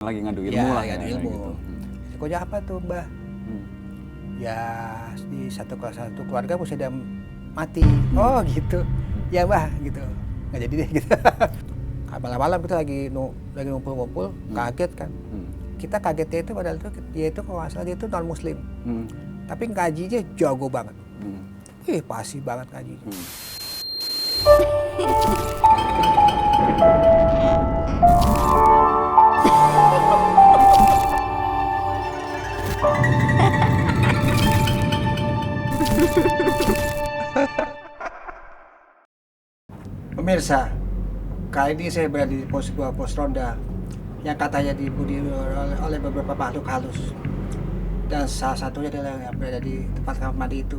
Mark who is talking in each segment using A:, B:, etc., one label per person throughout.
A: Lagi ngadu ilmu lah ya.
B: Ngadu ilmu.
A: Gitu.
B: Resikonya apa tuh Mbah? Ya di satu keluarga mesti ada mati. Oh gitu. Ya Mbah gitu. Nggak jadi deh gitu. Malam-malam kita lagi ngumpul-ngumpul, kaget kan. Kita kagetnya itu padahal itu dia itu kalau nggak salah dia itu non muslim. Tapi ngajinya jago banget. Pasti banget ngajinya. Pemirsa, kali ini saya berada di sebuah pos ronda yang katanya dihuni oleh beberapa makhluk halus. Dan salah satunya adalah yang berada di tempat kamar mandi itu.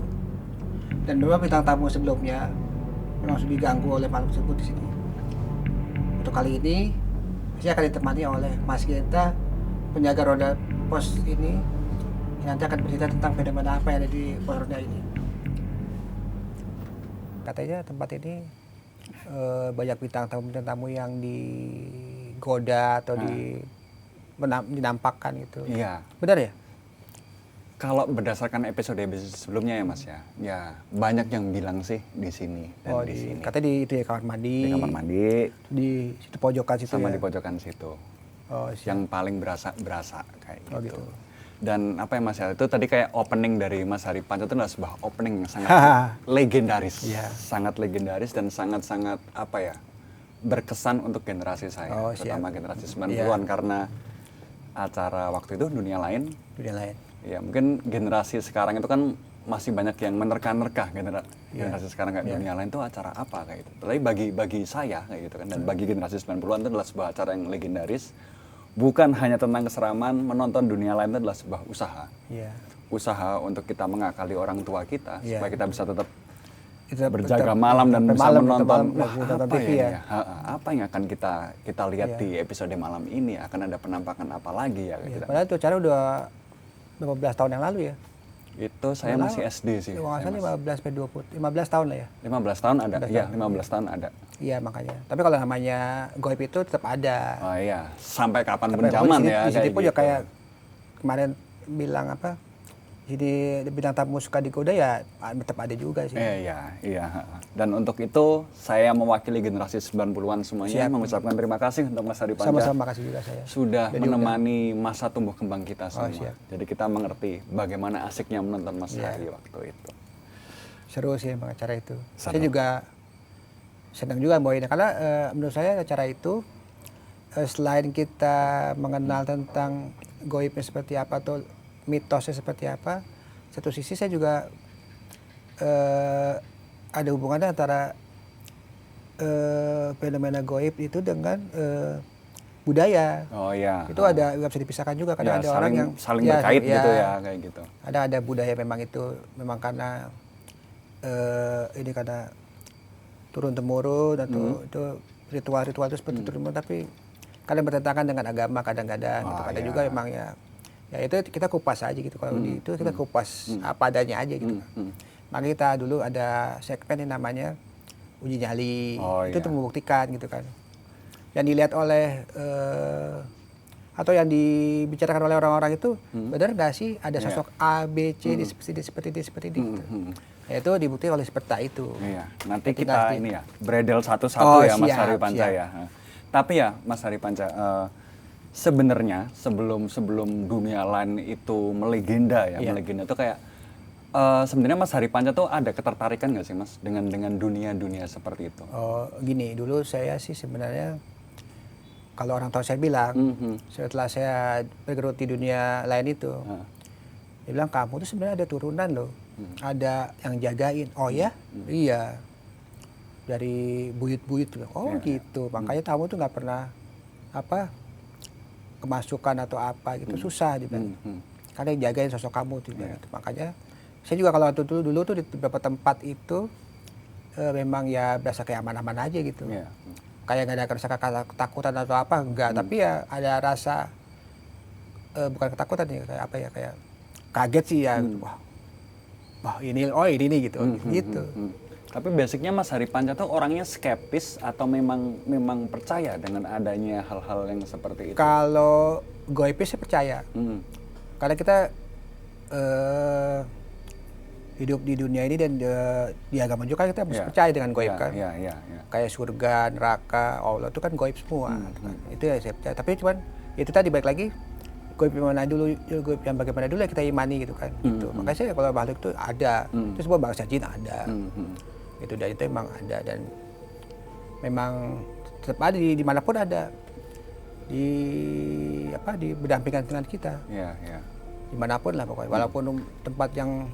B: Dan beberapa bintang tamu sebelumnya memang sudah diganggu oleh makhluk tersebut di sini. Untuk kali ini, saya akan ditemani oleh Mas Genta, penjaga ronda pos ini, yang nanti akan bercerita tentang fenomena apa yang ada di pos ronda ini. Katanya tempat ini banyak bintang tamu yang digoda atau dinampakkan gitu.
A: Iya.
B: Benar ya?
A: Kalau berdasarkan episode sebelumnya ya Mas ya banyak yang bilang sih di sini dan di sini.
B: Katanya di kamar mandi.
A: Di kamar mandi.
B: Di situ pojokan situ
A: sama
B: ya?
A: di pojokan situ.
B: Oh, siap.
A: Yang paling berasa kayak gitu.
B: Gitu.
A: Dan apa ya Mas ya, itu tadi kayak opening dari Mas Hari Panca itu adalah sebuah opening yang sangat legendaris.
B: Yeah.
A: Sangat legendaris dan sangat-sangat apa ya, berkesan untuk generasi saya. Terutama generasi 90-an karena acara waktu itu Dunia Lain.
B: Dunia Lain.
A: Ya mungkin generasi sekarang itu kan masih banyak yang menerka-nerka generasi sekarang kayak Dunia Lain itu acara apa kayak gitu. Tapi bagi saya kayak gitu kan, dan bagi generasi 90-an itu adalah sebuah acara yang legendaris. Bukan hanya tentang keseraman, menonton Dunia Lain itu adalah sebuah usaha. Usaha untuk kita mengakali orang tua kita supaya kita bisa tetap berjaga malam dan bisa menonton
B: TV ya.
A: Apa yang akan kita lihat di episode malam ini, akan ada penampakan apa lagi ya.
B: Padahal itu acara udah 15 tahun yang lalu ya.
A: Itu saya masih SD sih.
B: Kalau 15 tahun lah ya.
A: 15 tahun ada. Iya, 15 tahun ada.
B: Iya makanya. Tapi kalau namanya goib itu tetap ada.
A: Oh iya, sampai kapan pun zaman ya.
B: Di sini pun
A: gitu.
B: ya kayak kemarin bilang apa? Jadi bintang tamu suka digoda ya tetap ada juga sih.
A: Iya. Dan untuk itu saya mewakili generasi 90-an semuanya mengucapkan terima kasih untuk Mas Hari Panca.
B: Sama-sama kasih juga saya.
A: Sudah menemani masa tumbuh kembang kita semua.
B: Siap.
A: Jadi kita mengerti bagaimana asiknya menonton Mas Hari waktu itu.
B: Seru sih emang acara itu. Saya juga senang juga bawainnya karena menurut saya acara itu selain kita mengenal tentang goibnya seperti apa atau mitosnya seperti apa, satu sisi saya juga ada hubungannya antara fenomena goib itu dengan budaya.
A: Oh iya.
B: Itu ada nggak bisa dipisahkan juga karena ada orang yang
A: saling berkait gitu ya kayak gitu.
B: Ada budaya memang karena ini karena turun temurun atau itu ritual-ritual itu seperti turun temurun, tapi kadang bertentangan dengan agama kadang-kadang gitu. Ada juga memang ya itu kita kupas aja gitu. Kalau di itu kita kupas apa adanya aja gitu. Makanya kita dulu ada segmen yang namanya uji nyali. Itu untuk membuktikan gitu kan. Yang dilihat oleh atau yang dibicarakan oleh orang-orang itu benar nggak sih ada sosok A, B, C seperti ini gitu. Nah, itu dibuktikan oleh peta itu.
A: Iya. Nanti kita ini ya beredel satu-satu ya Mas Hari Panca ya. Tapi ya Mas Hari Panca, sebenarnya sebelum Dunia Lain itu melegenda itu kayak sebenarnya Mas Hari Panca tuh ada ketertarikan nggak sih Mas dengan dunia seperti itu?
B: Oh gini, dulu saya sih sebenarnya kalau orang tua saya bilang setelah saya bergelut di dunia lain itu, dia bilang kamu tuh sebenarnya ada turunan loh, ada yang jagain. Oh ya, iya dari buyut-buyut. Oh gitu, makanya kamu tuh nggak pernah kemasukan atau apa gitu, susah dibilang. Karena yang jagain sosok kamu tuh gitu. Makanya saya juga kalau dulu tuh di beberapa tempat itu memang ya berasa kayak aman-aman aja gitu. Kayak nggak ada rasa ketakutan atau apa enggak, tapi ya ada rasa bukan ketakutan ya, kayak apa ya, kayak kaget sih ya. Wah ini nih gitu.
A: Tapi basicnya Mas Hari Panca tuh orangnya skeptis atau memang percaya dengan adanya hal-hal yang seperti itu?
B: Kalau goibnya saya percaya.
A: Hmm.
B: Karena kita hidup di dunia ini dan di agama juga kita mesti percaya dengan goib kan.
A: Iya.
B: Kayak surga, neraka, Allah itu kan goib semua. Itu ya saya percaya. Tapi cuman itu tadi balik lagi goib yang mana dulu, goib yang bagaimana dulu kita imani gitu kan. Gitu. Makanya saya kalau makhluk itu ada. Itu semua bangsa jin ada. Itu dan itu memang ada dan memang tetap ada di dimanapun ada di berdampingan dengan kita.
A: Iya.
B: Dimanapun lah pokoknya. Walaupun tempat yang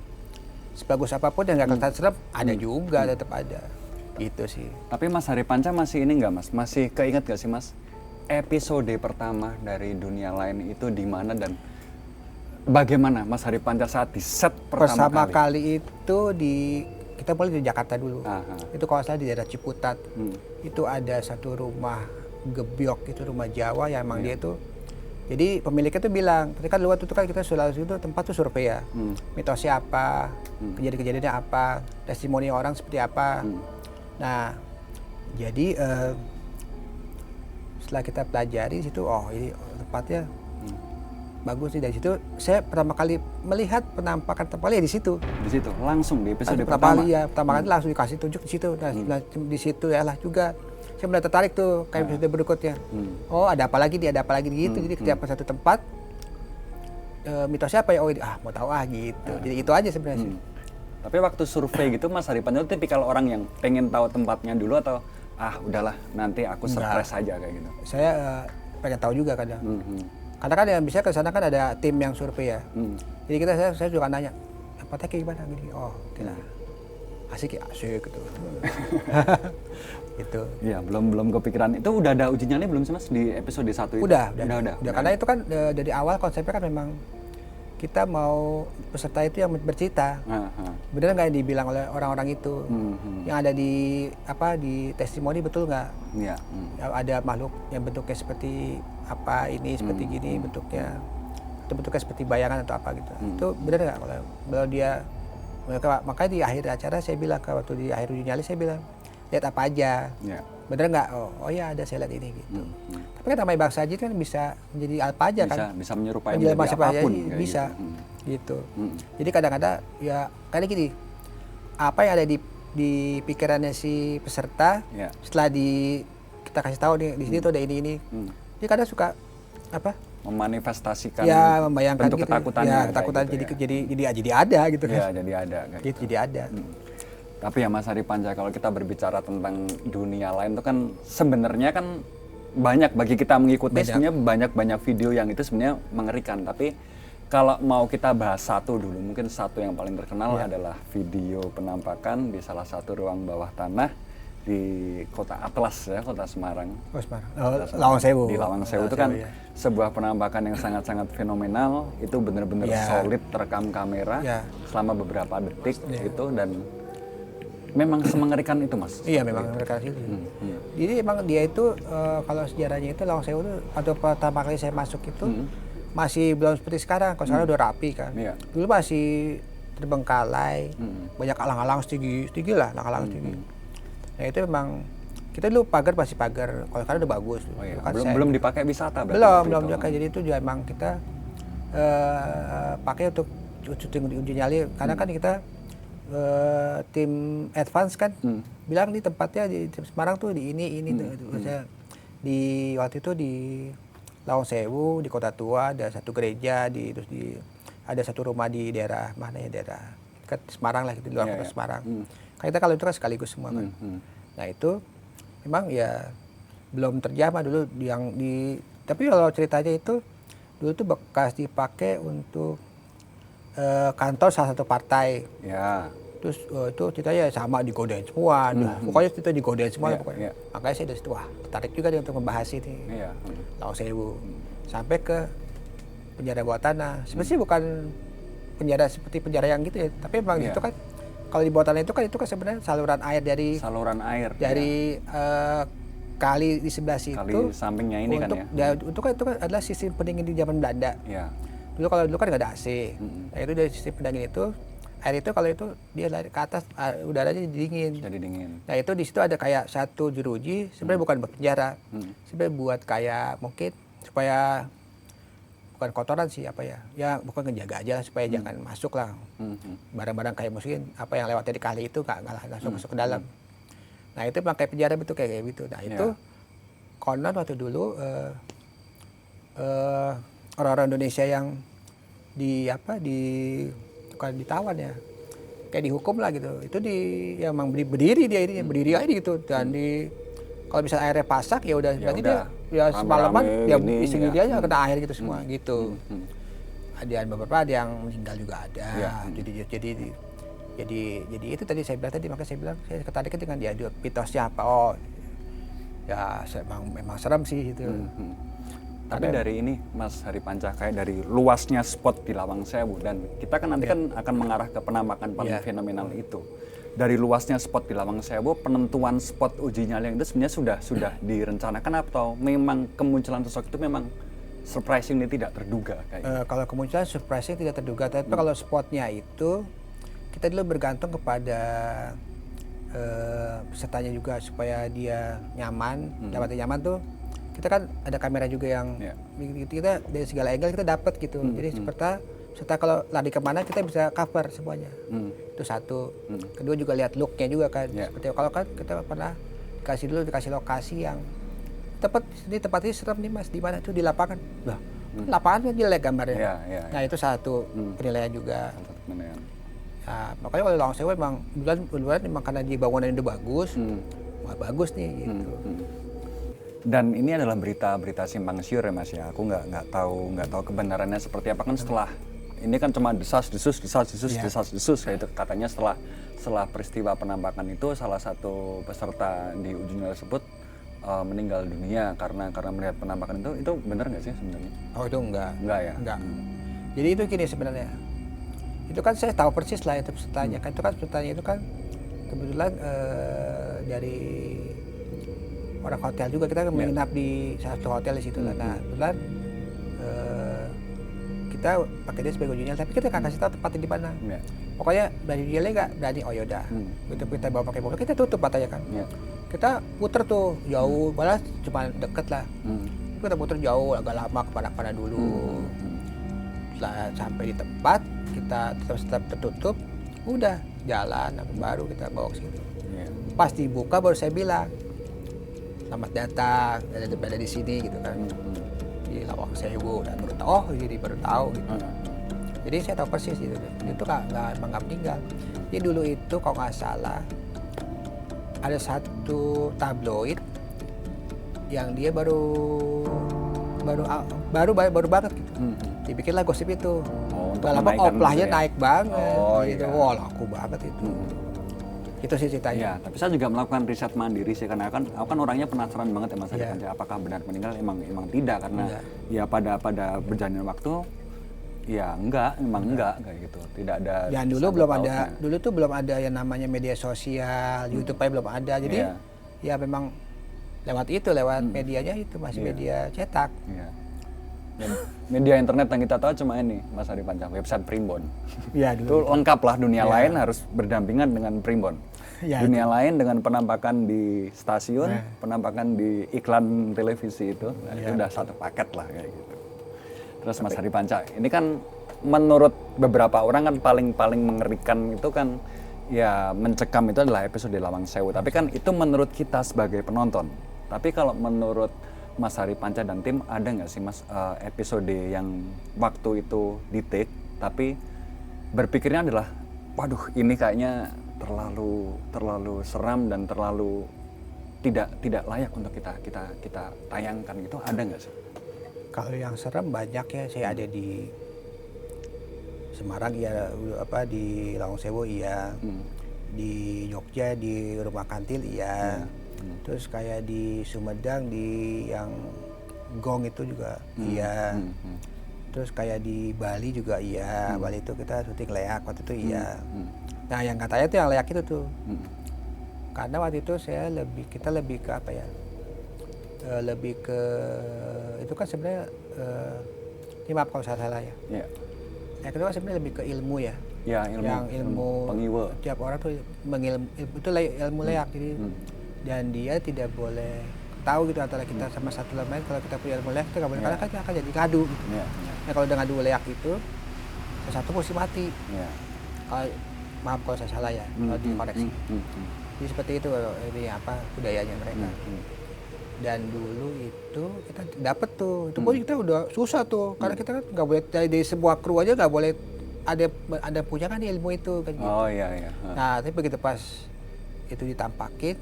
B: sebagus apapun yang nggak kelihatan serem ada juga tetap ada. Gitu sih.
A: Tapi Mas Hari Panca masih ini nggak Mas? Masih keinget nggak sih Mas? Episode pertama dari dunia lain itu di mana dan bagaimana Mas Hari Panca saat di set pertama
B: kali itu kita mulai di Jakarta dulu. Itu kalau salah di daerah Ciputat. Itu ada satu rumah gebyok, itu rumah Jawa yang emang dia itu. Jadi pemiliknya tuh bilang, ketika luar itu kan kita Sulawesi itu tempat tuh survei ya. Mitosnya apa, kejadian-kejadiannya apa, testimoni orang seperti apa. Nah, jadi setelah kita pelajari situ, oh ini tempatnya bagus sih. Dari situ saya pertama kali melihat penampakan tempatnya di situ.
A: Di situ langsung di episode
B: pertama kali ya, pertama kali langsung dikasih tunjuk di situ. Nah, di situ ya lah juga saya mulai tertarik tuh kayak episode berikutnya. Oh ada apa lagi gitu. Jadi setiap satu tempat mitosnya apa ya? Oh mau tahu gitu. Jadi itu aja sebenarnya sih.
A: Tapi waktu survei gitu Mas Hari Panca itu tipikal orang yang pengen tahu tempatnya dulu atau udahlah nanti aku surprise aja kayak gitu.
B: Saya pengen tahu juga kadang. Karena kan yang bisa ke sana kan ada tim yang survei ya. Jadi saya juga nanya, tempatnya kayak gimana gini. Oh, oke lah. Asik gitu. Gitu.
A: Iya, belum kepikiran. Itu udah ada uji nyali belum sih Mas di episode 1 itu?
B: Udah. Karena itu kan dari awal konsepnya kan memang kita mau peserta itu yang bercerita. Bener nggak yang dibilang oleh orang-orang itu? Yang ada di testimoni betul nggak?
A: Iya.
B: Ada makhluk yang bentuknya seperti apa ini, seperti gini bentuknya, atau bentuknya seperti bayangan atau apa gitu. Itu bener nggak kalau dia? Makanya di akhir acara saya bilang, waktu di akhir uji nyali saya bilang, lihat apa aja. Bener nggak? Oh ya ada, saya lihat ini gitu. Tapi kan namanya bangsa jin kan bisa menjadi apa aja kan?
A: Bisa menyerupai menjadi apapun.
B: Bisa gitu. Jadi kadang-kadang ya kayak gini, apa yang ada di pikirannya si peserta setelah kita kasih tahu nih di sini tuh ada ini. Jadi kadang suka
A: memanifestasikan
B: membayangkan
A: bentuk
B: gitu.
A: ketakutannya.
B: Ketakutan
A: gitu
B: jadi ada gitu kan.
A: Iya, jadi ada
B: gitu. Jadi ada.
A: Tapi ya Mas Hari Panca, kalau kita berbicara tentang dunia lain itu kan sebenarnya kan banyak bagi kita mengikuti, sebenarnya banyak video yang itu sebenarnya mengerikan. Tapi kalau mau kita bahas satu dulu, mungkin satu yang paling terkenal adalah video penampakan di salah satu ruang bawah tanah di kota Atlas ya, kota Semarang.
B: Oh, Semarang. Lawang Sewu.
A: Di Lawang Sewu itu kan sebuah penampakan yang sangat-sangat fenomenal. Itu benar-benar solid terekam kamera selama beberapa detik gitu, dan memang semengerikan itu Mas.
B: Iya memang mengerikan itu. Jadi emang dia itu kalau sejarahnya itu Lawang Sewu itu atau pertama kali saya masuk itu masih belum seperti sekarang. Kalau sekarang udah rapi kan. Dulu masih terbengkalai, banyak alang-alang setinggi lah, alang-alang setinggi. Nah itu memang kita dulu pagar masih pagar, kalau sekarang udah bagus.
A: Belum dipakai wisata berarti?
B: Belum dipakai, jadi itu juga emang kita pakai untuk syuting uji nyali, karena kan kita tim advance kan bilang di tempatnya di Semarang tuh di ini di waktu itu di Lawang Sewu, di Kota Tua ada satu gereja, ada satu rumah di daerah mana ya, daerah dekat Semarang lah gitu, di luar kota Semarang. Kan kita kalau itu kan sekaligus semua kan. Nah itu memang ya belum terjamah dulu tapi kalau ceritanya itu dulu tuh bekas dipakai untuk kantor salah satu partai. Terus itu ceritanya sama digodain semua, pokoknya kita digodain semua pokoknya. Makanya saya dari situ tertarik juga nih untuk membahas ini. Lawang Sewu sampai ke penjara bawah tanah. Sebenarnya bukan penjara seperti penjara yang gitu ya, tapi memang itu kan kalau di bawah tanah itu kan sebenarnya saluran air dari kali di sebelah situ. Kali
A: sampingnya ini kan ya.
B: Itu kan adalah sistem pendingin di zaman Belanda. Dulu kan nggak ada AC. Nah itu dari sistem pendingin itu air itu kalau itu dia lari ke atas, udaranya jadi dingin.
A: Jadi dingin.
B: Nah itu di situ ada kayak satu jeruji, sebenarnya bukan buat penjara, sebenarnya buat kayak mungkin supaya bukan kotoran sih apa ya, ya bukan ngejaga aja lah supaya jangan masuk lah barang-barang kayak mungkin apa yang lewat dari kali itu nggak langsung masuk ke dalam. Nah itu pakai penjara betul kayak gitu. Nah itu konon waktu dulu orang-orang Indonesia yang bukan ditawan ya, kayak dihukum lah gitu. Itu yang emang berdiri dia ini, berdiri aja gitu. Dan kalau misalnya airnya pasak ya udah berarti dia ya semalaman dia istri dia aja kena air gitu semua gitu. Ada beberapa ada yang meninggal juga ada. Jadi itu tadi saya bilang makanya saya bilang saya tertarik dengan dia mitosnya apa. Oh ya memang serem sih itu.
A: Tapi dari ini Mas Hari Panca, kayak dari luasnya spot di Lawang Sewu, dan kita kan nanti kan akan mengarah ke penampakan paling fenomenal itu. Dari luasnya spot di Lawang Sewu, penentuan spot uji nyali itu sebenarnya sudah direncanakan atau memang kemunculan sosok itu memang surprising tidak terduga kayak
B: kalau kemunculan surprising tidak terduga, tapi kalau spotnya itu kita dulu bergantung kepada pesertanya juga supaya dia nyaman, dapat nyaman tuh. Kita kan ada kamera juga yang kita dari segala angle kita dapat gitu. Jadi serta kalau lari kemana kita bisa cover semuanya. Itu satu. Kedua juga lihat looknya juga kan. Seperti kalau kan kita pernah dikasih lokasi yang tempat ini serem nih Mas, di mana tuh di lapangan. Lah, lapangan kan jelek gambarnya. Nah itu satu penilaian juga. Nah, makanya kalau Lawang Sewu emang bulan memang karena di bangunan itu bagus, bagus nih gitu.
A: Dan ini adalah berita simpang siur ya Mas ya. Aku nggak tahu kebenarannya seperti apa kan. Setelah ini kan cuma desas-desus kayak itu katanya setelah peristiwa penampakan itu salah satu peserta di uji nyali tersebut meninggal dunia karena melihat penampakan itu benar nggak sih sebenarnya? Oh
B: itu enggak
A: ya?
B: Enggak. Jadi itu gini sebenarnya. Itu kan saya tahu persis lah itu pesertanya kan. Itu kan pesertanya itu kan kebetulan dari orang hotel juga, kita menginap di salah satu hotel di situ lah. Nah kebetulan kita pakai dia sebagai uji nyali, tapi kita nggak kasih tahu tempatnya di mana. Pokoknya dari uji nyali nggak berani, oh yaudah, kita bawa pakai mobil, kita tutup matanya kan. Kita puter tuh jauh, malah cuma deket lah. Kita puter jauh, agak lama kepada dulu. Setelah sampai di tempat, kita tetap tertutup, udah jalan, baru kita bawa ke sini. Pas dibuka baru saya bilang, selamat datang, ada di sini gitu kan, di Lawang Sewu. Dan baru tahu, baru tahu gitu. Jadi saya tahu persis gitu. Itu nggak meninggal. Jadi dulu itu kalau nggak salah ada satu tabloid yang dia baru banget gitu. Dibikinlah gosip itu. Lama oplahnya naik banget. Gitu. Wah laku banget itu. Itu sih ceritanya.
A: Ya, tapi saya juga melakukan riset mandiri sih, karena aku kan orangnya penasaran banget ya Mas Hari Panca, apakah benar meninggal. Emang tidak, karena ya pada berjalannya waktu ya enggak kayak gitu. Tidak ada.
B: Dan dulu belum ada yang namanya media sosial, YouTube aja belum ada. Jadi ya memang lewat medianya itu masih media cetak.
A: Media internet yang kita tahu cuma ini Mas Hari Panca, website Primbon.
B: Dulu.
A: Itu lengkap lah, dunia lain harus berdampingan dengan Primbon. Dunia lain dengan penampakan di stasiun, penampakan di iklan televisi itu udah satu paket lah kayak gitu. Terus Mas Hari Panca, ini kan menurut beberapa orang kan paling mengerikan itu kan ya mencekam itu adalah episode Lawang Sewu. Tapi kan itu menurut kita sebagai penonton. Tapi kalau menurut Mas Hari Panca dan tim, ada nggak sih Mas episode yang waktu itu di take tapi berpikirnya adalah waduh ini kayaknya terlalu seram dan terlalu tidak layak untuk kita tayangkan gitu, ada nggak sih?
B: Kalau yang serem banyak ya, saya ada di Semarang ya, di Lawang Sewu iya, di Jogja di Rumah Kantil iya. Terus kayak di Sumedang di yang Gong itu juga iya. Terus kayak di Bali juga iya. Bali itu kita syuting leak waktu itu iya. Nah yang katanya tuh yang leak itu tuh. Karena waktu itu kita lebih ke apa ya? Lebih ke itu kan sebenarnya ini maaf kalau salah ya. Yang kedua sebenarnya lebih ke ilmu ya.
A: Ya,
B: yang ilmu
A: pengiwa.
B: tiap orang tuh itu ilmu leak, jadi dan dia tidak boleh tahu gitu antara kita sama satu lain. Kalau kita punya ilmu leak itu nggak boleh, karena kan akan jadi ngadu gitu. Nah, kalau udah ngadu leak itu satu mesti mati. Kalau maaf kalau saya salah ya, kalau dikoreksi. Jadi seperti itu ini apa budayanya mereka. Dan dulu itu kita dapat tuh, itu pun kita udah susah tuh, karena kita kan nggak boleh dari sebuah kru aja nggak boleh ada punya kan ilmu itu kan gitu.
A: Oh iya.
B: Nah tapi begitu pas itu ditampakin,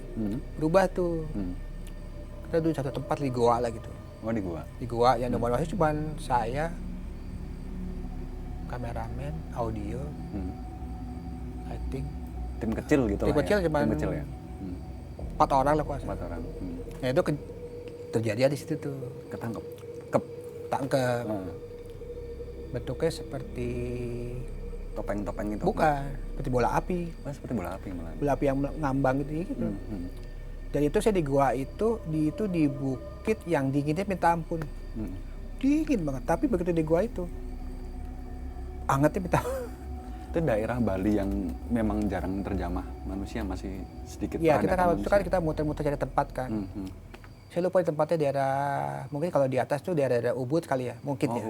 B: berubah tuh. Kita dulu satu tempat di goa lah gitu.
A: Oh di gua.
B: Di goa yang nomor masih cuma saya, kameramen, audio, lighting.
A: Tim kecil gitu
B: Tim
A: lah
B: kecil
A: ya.
B: cuman
A: Tim kecil ya.
B: 4 orang lah kuasa.
A: 4 orang.
B: Nah itu terjadi di situ tuh.
A: Ketangkep.
B: Tangkep. Bentuknya seperti
A: Topeng-topeng itu.
B: bukan, seperti bola api.
A: Oh, seperti bola api malah.
B: Bola api yang ngambang gitu. Dan itu saya di gua itu di bukit yang dinginnya minta ampun. Dingin banget, tapi begitu di gua itu angetnya minta
A: Itu daerah Bali yang memang jarang terjamah manusia, masih sedikit.
B: ya kita kan
A: peradaban
B: waktu itu kan kita muter-muter cari tempat kan. Saya lupa di tempatnya daerah, mungkin kalau di atas tuh daerah Ubud kali ya, mungkin
A: Oh,
B: ya.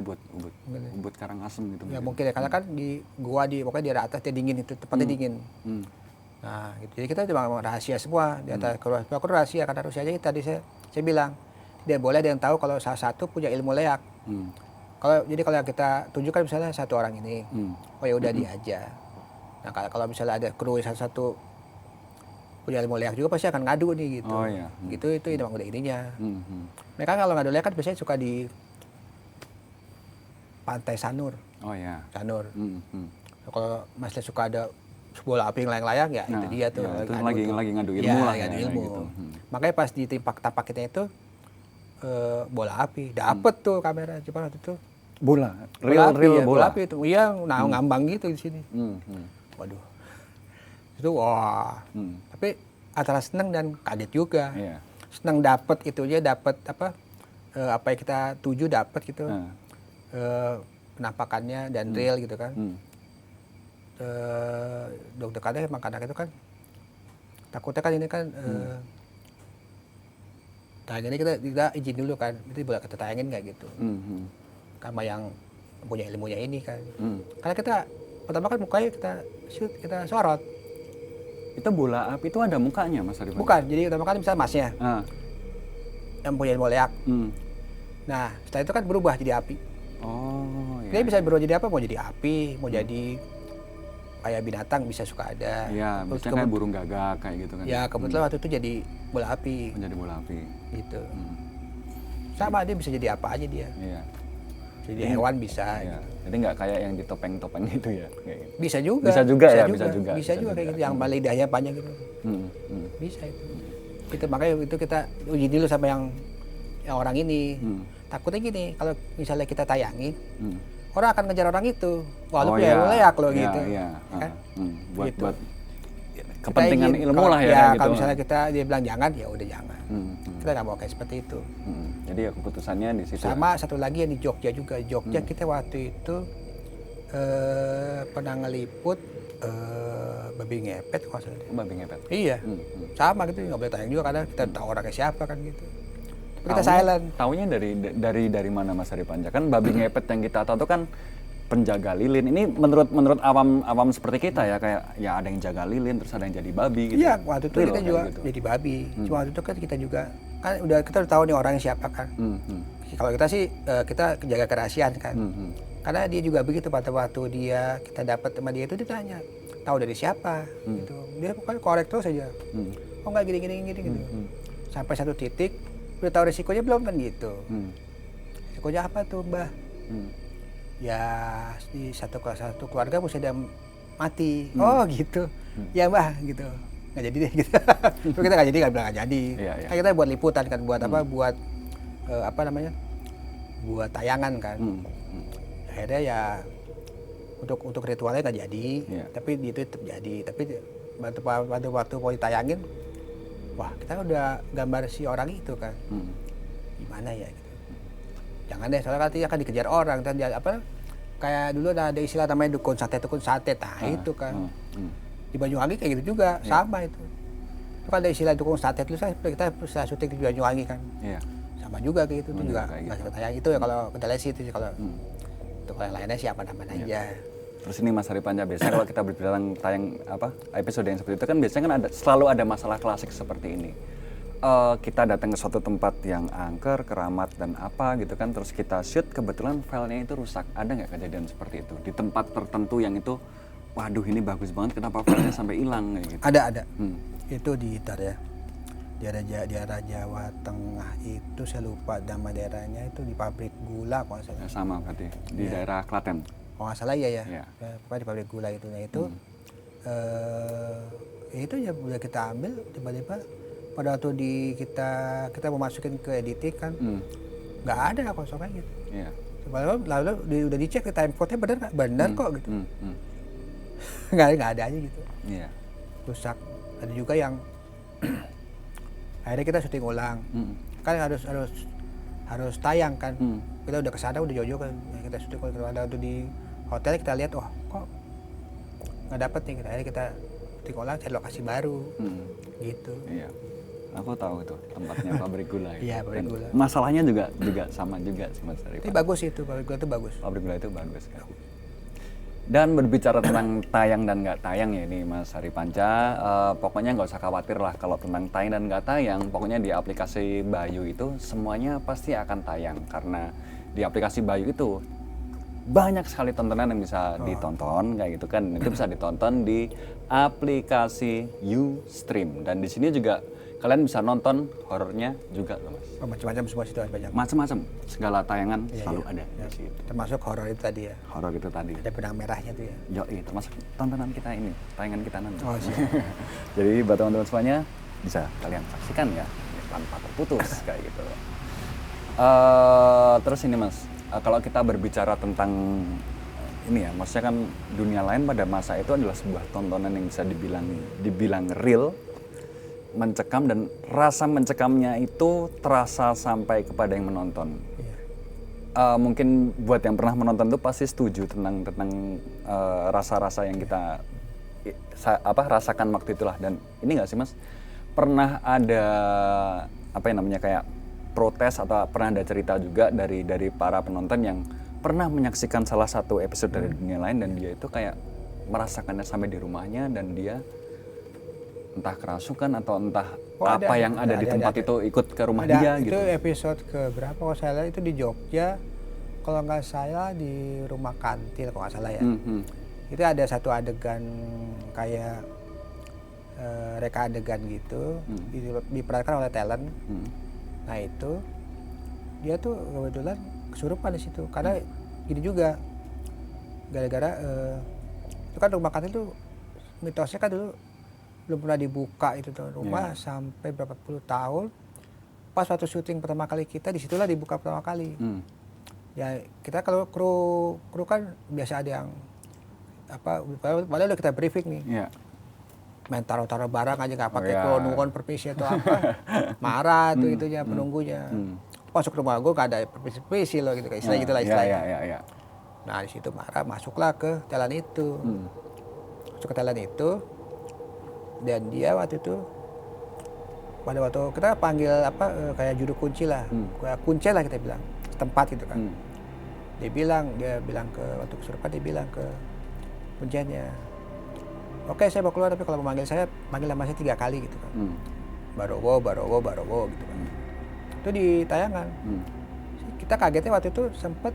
A: Ubud Karangasem gitu.
B: Ya mungkin ya, karena kan di gua pokoknya daerah atas dia dingin, itu tempatnya dingin. Nah, gitu. Jadi kita cuma rahasia semua di atas aku rahasia, karena rahasia aja tadi saya bilang tidak boleh ada yang tahu kalau salah satu punya ilmu leak. Jadi kalau kita tunjukkan misalnya satu orang ini, oh ya udah dia aja. Nah kalau misalnya ada kru satu punya ilmu leak juga pasti akan ngadu nih gitu.
A: Oh iya.
B: Gitu itu memang udah ininya. Mereka kalau ngadu leak kan biasanya suka di Pantai Sanur.
A: Oh iya.
B: Sanur. Kalau Mas Lihat suka ada bola api yang layang-layang ya, itu dia tuh.
A: Ya, itu lagi ngadu ilmu
B: ya,
A: lah
B: ngadu
A: ya.
B: ilmu.
A: Gitu.
B: Makanya pas ditimpak-tapaknya itu bola api, dapet tuh kamera. Cuma waktu itu
A: Bola
B: bola
A: bola.
B: api itu. Iya, ngambang gitu di sini. Waduh. Itu wah. Tapi antara seneng dan kaget juga.
A: Iya.
B: Seneng dapet itu aja, dapet apa yang kita tuju dapet gitu. Penampakannya dan real gitu kan. Deg-degannya emang kadang itu kan takutnya kan ini kan tayangannya kita izin dulu kan, itu boleh kita tayangin nggak gitu. Sama yang punya ilmunya ini kan. Karena kita pertama kan mukanya kita shoot, kita sorot.
A: Itu bola api itu ada mukanya Mas Arifan?
B: Bukan, jadi pertama kan misalnya masnya yang punya ilmu leak. Nah setelah itu kan berubah jadi api.
A: Oh iya.
B: Dia bisa berubah jadi apa? Mau jadi api, mau jadi kayak binatang bisa suka ada.
A: Iya, misalnya kayak burung gagak kayak gitu kan.
B: Ya kebetulan waktu itu jadi bola api.
A: Menjadi bola api.
B: Gitu. Sama dia bisa jadi apa aja dia.
A: Iya.
B: Jadi hewan bisa.
A: Iya. Jadi nggak kayak yang di topeng-topeng gitu ya. Kayak gitu.
B: Bisa juga.
A: Bisa juga ya,
B: Bisa juga kayak gitu. Yang lidahnya panjang gitu. Bisa itu. Itu makanya itu kita uji dulu sama yang orang ini. Takutnya gini, kalau misalnya kita tayangin, orang akan ngejar orang itu. Wah, lu punya ilmu leak lo gitu.
A: Iya.
B: Kan?
A: Buat
B: Gitu.
A: buat kepentingan
B: Kita izin.
A: ilmu
B: Kalau-
A: lah ya.
B: Ya,
A: gitu.
B: kalau misalnya dia bilang jangan, ya udah jangan. Kita nggak mau kayak seperti itu.
A: Jadi ya keputusannya di situ.
B: Sama satu lagi yang di Jogja juga. Jogja kita waktu itu pernah ngeliput babi ngepet kalau nggak salah.
A: Babi ngepet.
B: Iya, sama gitu, nggak boleh tayang juga karena kita tahu orangnya siapa kan gitu. Tapi kita silent.
A: Taunya dari mana Mas Ari Panja? Kan babi ngepet yang kita tahu tuh kan penjaga lilin. Ini menurut awam seperti kita ya, kayak ya ada yang jaga lilin terus ada yang jadi babi gitu.
B: Iya, waktu itu
A: Real
B: kita
A: kayak
B: juga
A: gitu.
B: jadi babi. Cuma waktu itu kan kita juga kan kita udah tahu nih orangnya siapa kan. Kalau kita sih kita jaga kerahasiaan kan. Karena dia juga begitu pada waktu kita dapat sama dia itu dia tanya, tahu dari siapa gitu. Dia pokoknya korek terus aja. Oh enggak gini gitu. Sampai satu titik udah tahu resikonya belum kan gitu. Resikonya apa tuh, Mbah? Ya di satu keluarga mesti ada mati. Oh gitu. Ya Mbah gitu. Nggak jadi deh gitu. Terus kita nggak jadi, nggak bilang nggak jadi.
A: Iya.
B: Kan kita buat liputan kan, buat apa? Buat apa namanya? Buat tayangan kan. Akhirnya ya untuk ritualnya nggak jadi, tapi itu tetap jadi. Tapi waktu mau ditayangin, wah kita udah gambar si orang itu kan. Gimana ya? Gitu. Jangan deh, soalnya nanti akan dikejar orang dan apa kayak dulu ada istilah namanya dukun sate. Nah itu kan. Di Banyuwangi kayak gitu juga, sama itu. Itu kan ada istilah dukun sate itu kita bisa syuting di Banyuwangi kan.
A: Iya.
B: Sama juga kayak gitu, itu juga
A: kayak
B: nggak tayang itu ya kalau Kedelesi itu sih kalau untuk yang lainnya sih aman-aman aja.
A: Terus ini Mas Hari Panca, biasanya kalau kita berbicara tayang episode yang seperti itu kan biasanya kan selalu ada masalah klasik seperti ini. Kita datang ke suatu tempat yang angker, keramat dan apa gitu kan, terus kita shoot, kebetulan filenya itu rusak. Ada nggak kejadian seperti itu di tempat tertentu yang itu, waduh ini bagus banget, kenapa filenya sampai hilang kayak gitu?
B: Ada. Itu di di arah Jawa Tengah itu saya lupa nama daerahnya, itu di pabrik gula kalau nggak salah.
A: Ya, sama berarti di daerah Klaten.
B: Kalau nggak salah ya. Pokoknya di pabrik gula itu. Nah itu itu ya udah kita ambil tiba-tiba pada waktu kita mau masukin ke editing kan nggak ada kosongan gitu.
A: Iya.
B: Lalu udah dicek di timecode-nya benar kok gitu. nggak ada aja gitu.
A: Iya.
B: Rusak. Ada juga yang akhirnya kita syuting ulang. Kan harus tayang kan. Kita udah kesana udah jauh-jauh kan. Kita syuting ulang. Kalau ada waktu di hotel kita lihat, kok nggak dapet nih. Akhirnya kita syuting ulang, cari lokasi baru. Gitu.
A: Iya. Aku tahu itu tempatnya pabrik gula.
B: Iya, pabrik gula.
A: Masalahnya juga sama juga sih Mas Hari.
B: Tapi bagus itu, pabrik gula itu bagus.
A: Pabrik gula itu bagus kan. Dan berbicara tentang tayang dan nggak tayang ya ini Mas Hari Panca, pokoknya nggak usah khawatir lah kalau tentang tayang dan nggak tayang. Pokoknya di aplikasi Bayu itu semuanya pasti akan tayang karena di aplikasi Bayu itu banyak sekali tontonan yang bisa ditonton kayak gitu kan. Itu bisa ditonton di aplikasi Ustream dan di sini juga kalian bisa nonton horornya juga loh Mas.
B: Macam-macam semua situ ada banyak.
A: Macam-macam, segala tayangan selalu ada di situ.
B: Termasuk horor itu tadi ya.
A: Horor itu tadi.
B: Ada benang merahnya tuh ya.
A: Yoi, termasuk tontonan kita ini, tayangan kita nanti.
B: Oh, siap.
A: Jadi buat teman-teman semuanya bisa kalian saksikan ya tanpa terputus kayak gitu. Terus ini Mas, kalau kita berbicara tentang ini ya, maksudnya kan dunia lain pada masa itu adalah sebuah tontonan yang bisa dibilang real, mencekam, dan rasa mencekamnya itu terasa sampai kepada yang menonton. Mungkin buat yang pernah menonton itu pasti setuju tentang rasa-rasa yang kita rasakan waktu itulah. Dan ini nggak sih Mas, pernah ada apa yang namanya kayak protes atau pernah ada cerita juga dari para penonton yang pernah menyaksikan salah satu episode dari dunia lain dan dia itu kayak merasakannya sampai di rumahnya dan dia entah kerasukan atau entah yang ada di tempat itu ikut ke rumah dia gitu.
B: Itu episode ke berapa kalau saya lihat itu di Jogja, kalau nggak salah di rumah kantin kalau nggak salah ya. Itu ada satu adegan kayak reka adegan gitu, diperankan oleh talent. Nah itu dia tuh kebetulan kesurupan di situ karena gini juga gara-gara itu kan rumah kantin tuh mitosnya kan dulu belum pernah dibuka itu tuh rumah sampai berapa puluh tahun. Pas waktu syuting pertama kali kita disitulah dibuka pertama kali. Ya kita kalau kru kan biasa ada yang padahal udah kita briefing nih. Main taruh-taruh barang aja nggak pakai nuwun permisi atau apa. Marah tuh itunya penunggunya. Masuk rumah gue nggak ada permisi lo gitu kayak istilah gitulah istilahnya. Nah di situ marah, masuklah ke telan itu. Masuk ke telan itu. Dan dia waktu itu pada waktu kita panggil kayak juru kunci lah, kayak kunci lah kita bilang setempat gitu kan. Dia bilang ke waktu kesurupan dia bilang ke kuncinya, oke saya mau keluar tapi kalau mau manggil saya manggil nama saya 3 kali gitu kan. Barowo gitu kan. Itu di tayangan. Kita kagetnya waktu itu sempet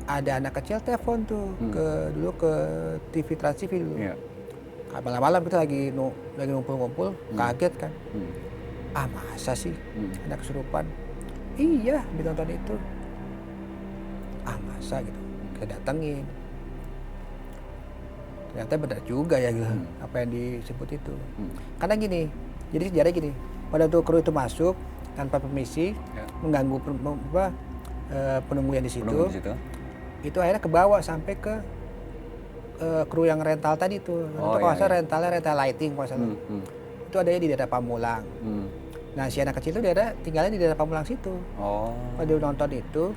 B: ada anak kecil telepon tuh dulu ke TV Trans TV dulu. Malam-malam kita lagi ngumpul-ngumpul, kaget kan. Masa sih ada kesurupan? Iya, ditonton itu. Masa gitu. Kita datengin. Ternyata benar juga ya gitu, apa yang disebut itu. Karena gini, jadi sejarah gini, pada waktu kru itu masuk tanpa permisi, mengganggu penunggu yang di situ, itu akhirnya kebawa sampai ke kru yang rental tadi tuh. Itu kalau saya rental lighting kalau salah. Itu adanya di daerah Pamulang. Nah si anak kecil itu tinggalnya di daerah Pamulang situ. Pada nonton itu,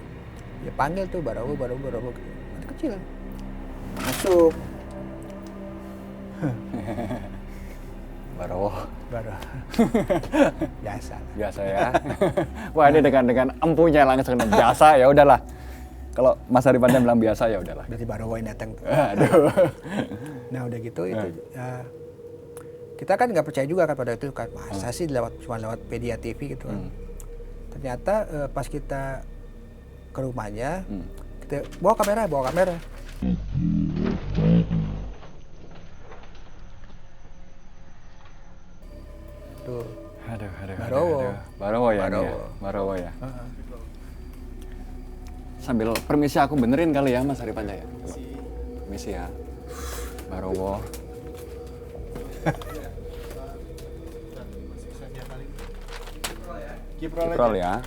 B: dia panggil tuh Barowo. Nanti kecil. Masuk.
A: Barowo.
B: Baru. Biasa.
A: Biasa ya. Wah, ini dengan empunya langsung biasa ya udahlah. Kalau Mas Ari Panjang bilang biasa ya udahlah.
B: Berarti Barowo yang datang tuh.
A: Aduh.
B: Nah udah gitu itu kita kan nggak percaya juga kan pada itu kan masa sih cuma lewat media TV gitu kan. Ternyata pas kita ke rumahnya kita bawa kamera. Tuh.
A: Aduh.
B: Barowo.
A: Barowo ya. Ini ya? Barowo ya. Sambil permisi aku benerin kali ya Mas Ari Panjang ya. Permisi ya. Barowo. Kiprol ya.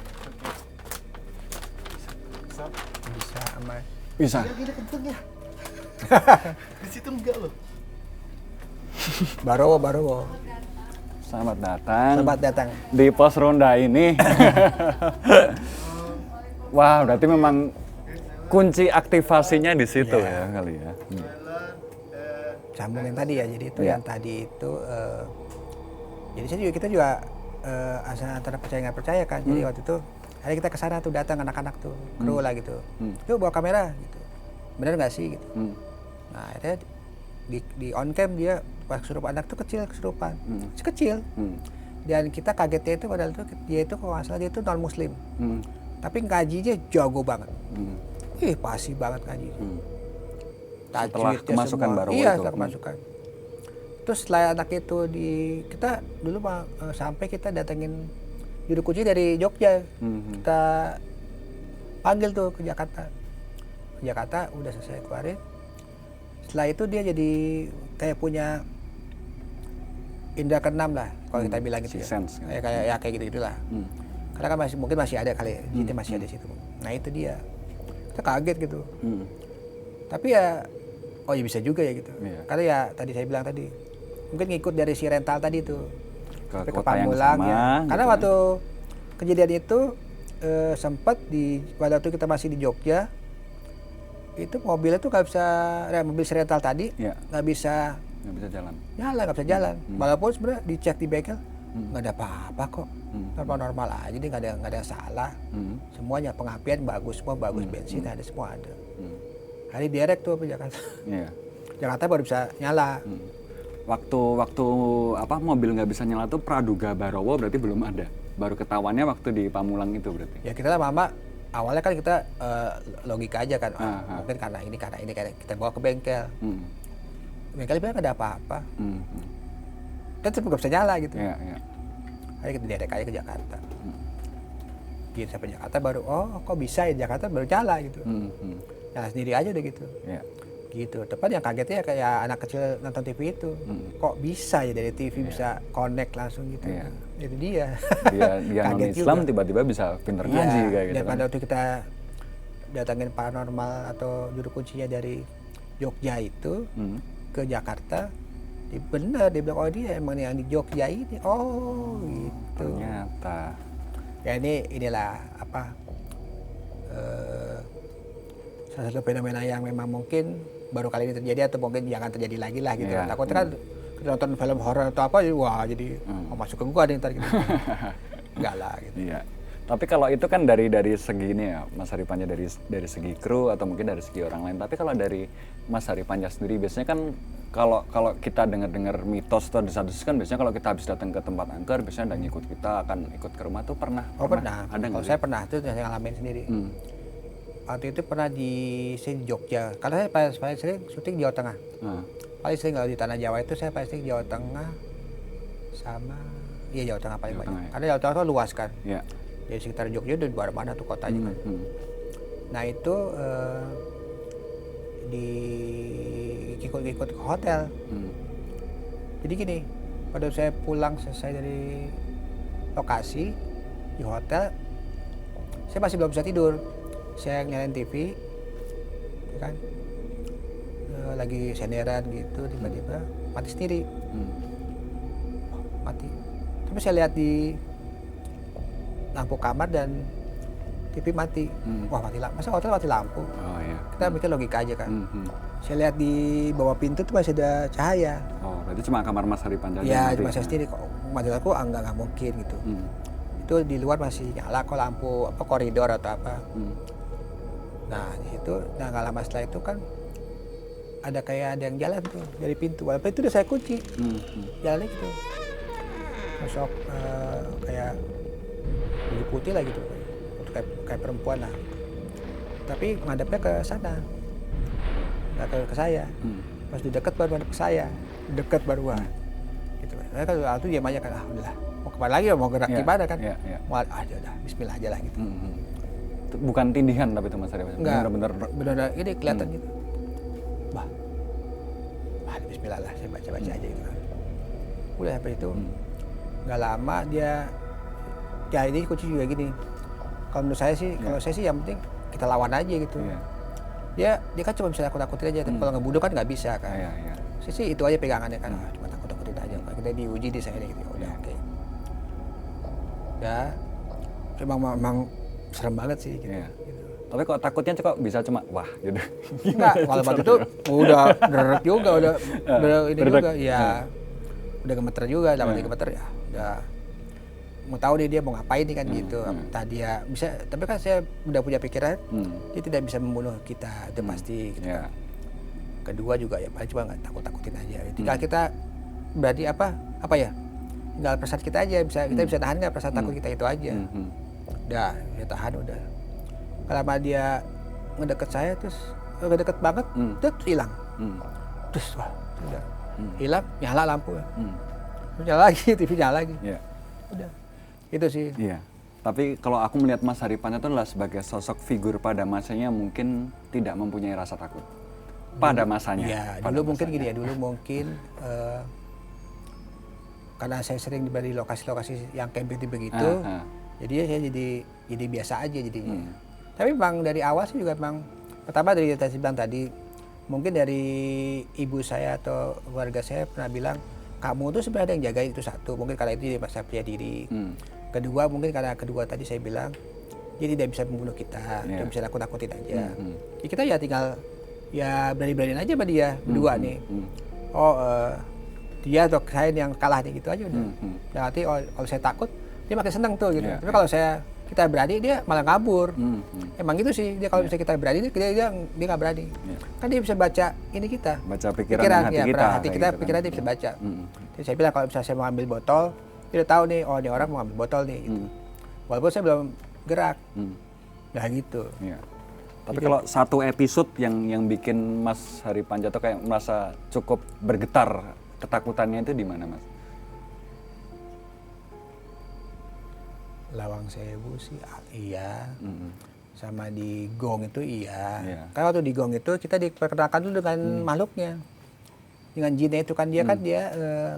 B: Bisa aman.
A: Bisa.
C: Gini kenceng ya. Di situ enggak loh.
B: Barowo.
A: Selamat datang.
B: Selamat datang.
A: Di pos ronda ini. Wah, berarti memang kunci aktivasinya di situ ya kali ya.
B: Sambung yang tadi ya. Jadi itu
A: Iya.
B: yang tadi itu jadi kita juga asal antara percaya nggak percaya kan. Jadi waktu itu hari kita ke sana tuh datang anak-anak tuh kru lah gitu. Yuk bawa kamera gitu. Bener nggak sih gitu. Nah, akhirnya di on cam dia pas kesurupan anak tuh kesurupan. Kecil. Dan kita kagetnya itu padahal tuh dia itu kalau nggak salah dia itu non muslim. Tapi ngajinya jago banget. Pasti banget ngaji.
A: Setelah
B: Tajwidnya
A: kemasukan
B: semua.
A: Barowo
B: Iya,
A: itu.
B: setelah kemasukan. Terus setelah anak itu kita dulu sampai kita datengin juru kunci dari Jogja. Kita panggil tuh ke Jakarta. Ke Jakarta udah selesai keluarin. Setelah itu dia jadi kayak punya indra keenam lah kalau kita bilang gitu
A: Sixth
B: ya.
A: sense, kan?
B: Kayak gitu-gitulah. Karena kan mungkin masih ada kali, jinnya masih ada di situ. Nah itu dia. Kita kaget gitu. Tapi ya, oh ya bisa juga ya gitu.
A: Iya.
B: Karena ya tadi saya bilang tadi, mungkin ngikut dari si rental tadi tuh.
A: Ke
B: Sampai
A: kota yang
B: Pamulang
A: sama,
B: ya. Karena
A: gitu
B: waktu kejadian itu sempat pada waktu kita masih di Jogja, itu mobilnya tuh nggak bisa, mobil si rental tadi
A: Iya.
B: nggak bisa
A: Nggak bisa jalan.
B: nggak bisa jalan. Walaupun sebenarnya dicek di bengkel nggak ada apa-apa kok, normal aja, dia nggak ada salah. Semuanya pengapian bagus, semua bagus, bensin ada, semua ada. Hari direct tuh ke Jakarta.
A: Iya.
B: Jakarta baru bisa nyala.
A: Waktu apa mobil nggak bisa nyala tuh praduga Barowo berarti belum ada. Baru ketahuannya waktu di Pamulang itu berarti.
B: Ya kita mama awalnya kan kita logika aja kan, mungkin karena ini kita bawa ke bengkel. Bengkel bilang nggak ada apa-apa. Kan tetap nggak bisa nyala gitu.
A: Iya, iya.
B: Akhirnya kita direct aja ke Jakarta. Gitu sampai Jakarta baru, oh kok bisa ya Jakarta baru nyala gitu. Nyala sendiri aja udah gitu.
A: Iya.
B: Gitu. Tepat yang kagetnya kayak anak kecil nonton TV itu. Kok bisa ya dari TV bisa connect langsung gitu.
A: Iya.
B: Itu dia.
A: Dia non
B: Kaget
A: Islam
B: juga.
A: tiba-tiba bisa pinter
B: Iya,
A: ngaji kayak gitu
B: dan
A: kan.
B: pada waktu kita datangin paranormal atau juru kuncinya dari Jogja itu ke Jakarta, bener dia bilang oh dia emang yang di Jogja ini. Oh gitu.
A: Ternyata.
B: Ya inilah apa salah satu fenomena yang memang mungkin baru kali ini terjadi atau mungkin jangan terjadi lagi lah gitu.
A: Iya.
B: Takutnya kan kita nonton film horor atau apa, wah jadi mau masuk ke gua nih ntar gitu. Enggak lah gitu.
A: Iya. Tapi kalau itu kan dari segi ini ya, Mas Ari Panjang dari segi kru atau mungkin dari segi orang lain. Tapi kalau dari Mas Ari Panjang sendiri biasanya kan kalau kita dengar mitos atau desas-desus kan biasanya kalau kita habis datang ke tempat angker biasanya ada ngikut kita akan ikut ke rumah tuh pernah.
B: Pernah.
A: Ada nggak
B: Kalau
A: sih?
B: saya pernah tuh saya ngalamin sendiri. Waktu itu pernah saya di Jogja. Karena saya paling sering syuting di Jawa Tengah. Paling sering kalau di Tanah Jawa itu saya paling sering di Jawa Tengah sama Jawa Tengah paling
A: Jawa
B: banyak.
A: Tengah, ya.
B: Karena Jawa Tengah itu luas kan.
A: Iya.
B: Jadi sekitar Jogja udah di luar mana tuh kotanya kan. Nah itu di ikut ke hotel. Jadi gini, pada saya pulang selesai dari lokasi di hotel, saya masih belum bisa tidur. Saya nyalain TV, ya kan, lagi senderan gitu, tiba-tiba mati sendiri. Mati. Tapi saya lihat di lampu kamar dan TV mati. Wah mati lampu. Masa hotel mati lampu?
A: Oh iya.
B: Kita mikir logika aja kan. Saya lihat di bawah pintu tuh masih ada cahaya.
A: Oh, berarti cuma kamar Mas Hari Panca aja
B: Ya,
A: yang mati?
B: masih sendiri kok. Maksud aku nggak mungkin gitu. Itu di luar masih nyala kok lampu apa koridor atau apa. Nah, di situ nggak lama setelah itu kan ada kayak ada yang jalan tuh dari pintu. Walaupun itu udah saya kunci. Jalannya gitu. Sosok kayak baju putih lah gitu. Kayak perempuan lah. Tapi ngadepnya ke sana. Nggak ke saya. Pas di dekat baru ngadep ke saya. Dekat baru gitu. Saya kan waktu diam aja kan, udah mau kemana lagi, mau gerak gimana kan? Mau udah bismillah aja lah gitu.
A: Itu bukan tindihan tapi itu Mas Hari Panca?
B: Enggak,
A: Benar-benar
B: ini kelihatan gitu. Bah, bismillah lah, saya baca-baca aja gitu kan. Udah sampai itu, nggak lama dia, ya ini kunci juga gini. Kalau menurut saya sih, kalau saya sih yang penting kita lawan aja gitu. Dia kan cuma bisa takut-takutin aja, tapi kalau ngebunuh kan nggak bisa kan. Saya sih itu aja pegangannya kan, cuma takut-takutin aja. Kita diuji di saya gitu, udah oke. Ya, memang serem banget sih gitu.
A: Tapi kok takutnya kok bisa cuma wah gitu.
B: Enggak, kalau waktu itu udah deret juga, udah ini juga, ya udah gemeter juga, dapat gemeter ya, udah mau tahu dia mau ngapain nih kan gitu. Entah dia bisa, tapi kan saya udah punya pikiran, dia tidak bisa membunuh kita, itu pasti. Gitu. Kedua juga ya paling cuma nggak takut-takutin aja. Tinggal kita berarti apa ya? Tinggal perasaan kita aja, kita bisa tahan nggak perasaan takut kita itu aja. Udah, ya tahan udah. Kalau dia ngedeket saya terus ngedeket banget, terus hilang. Terus wah, udah hilang, nyala lampu. Terus nyala lagi, TV nyala lagi. Udah, itu sih.
A: Iya. Tapi kalau aku melihat Mas Hari Panca itu adalah sebagai sosok figur pada masanya mungkin tidak mempunyai rasa takut. Pada masanya.
B: Ya, dulu mungkin gini ya, dulu mungkin karena saya sering di lokasi-lokasi yang camping begitu, jadi saya jadi biasa aja jadinya. Tapi memang dari awal sih juga memang pertama dari yang saya bilang tadi, mungkin dari ibu saya atau keluarga saya pernah bilang, kamu tuh sebenarnya ada yang jaga itu satu, mungkin karena itu dia saya percaya diri. Kedua mungkin karena tadi saya bilang dia tidak bisa membunuh kita, dia bisa nakut-nakutin aja. Jadi kita ya tinggal ya berani-beraniin aja sama dia berdua nih. Dia atau saya yang kalah nih gitu aja udah. Nanti kalau saya takut dia makin senang tuh gitu. Tapi kalau kita berani dia malah kabur. Emang gitu sih, dia kalau misalnya kita berani dia nggak berani. Kan dia bisa baca ini kita.
A: Baca pikiran hati kita.
B: Hati kita, gitu pikiran dia bisa baca. Jadi saya bilang kalau misalnya saya mau ambil botol, dia udah tahu nih, oh ini orang mau ambil botol nih. Gitu. Walaupun saya belum gerak. Nah gitu.
A: Tapi kalau satu episode yang bikin Mas Hari Panca tuh kayak merasa cukup bergetar ketakutannya itu di mana, Mas?
B: Lawang Sewu sih iya. Sama di Gong itu iya. Karena waktu di Gong itu kita diperkenalkan dulu dengan makhluknya. Dengan jinnya itu kan dia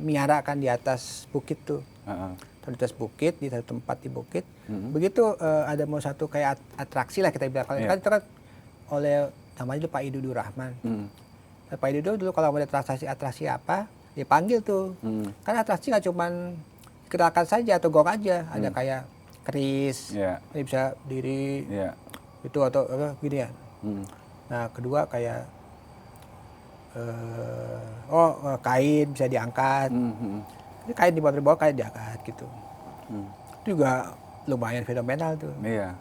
B: miara kan di atas bukit tuh. Di atas bukit, di satu tempat di bukit. Begitu ada mau satu kayak atraksi lah kita bilang. Kalau itu kan oleh namanya itu Pak Idudu Rahman. Pak Idudu dulu kalau mau ada atraksi apa, dipanggil tuh. Kan atraksi nggak cuman kenalkan saja atau gong aja. Ada kayak keris, ini bisa diri, itu atau apa gini ya. Nah kedua kayak kain bisa diangkat. Ini kain di bawah kain diangkat gitu. Itu juga lumayan fenomenal tuh.
A: Iya.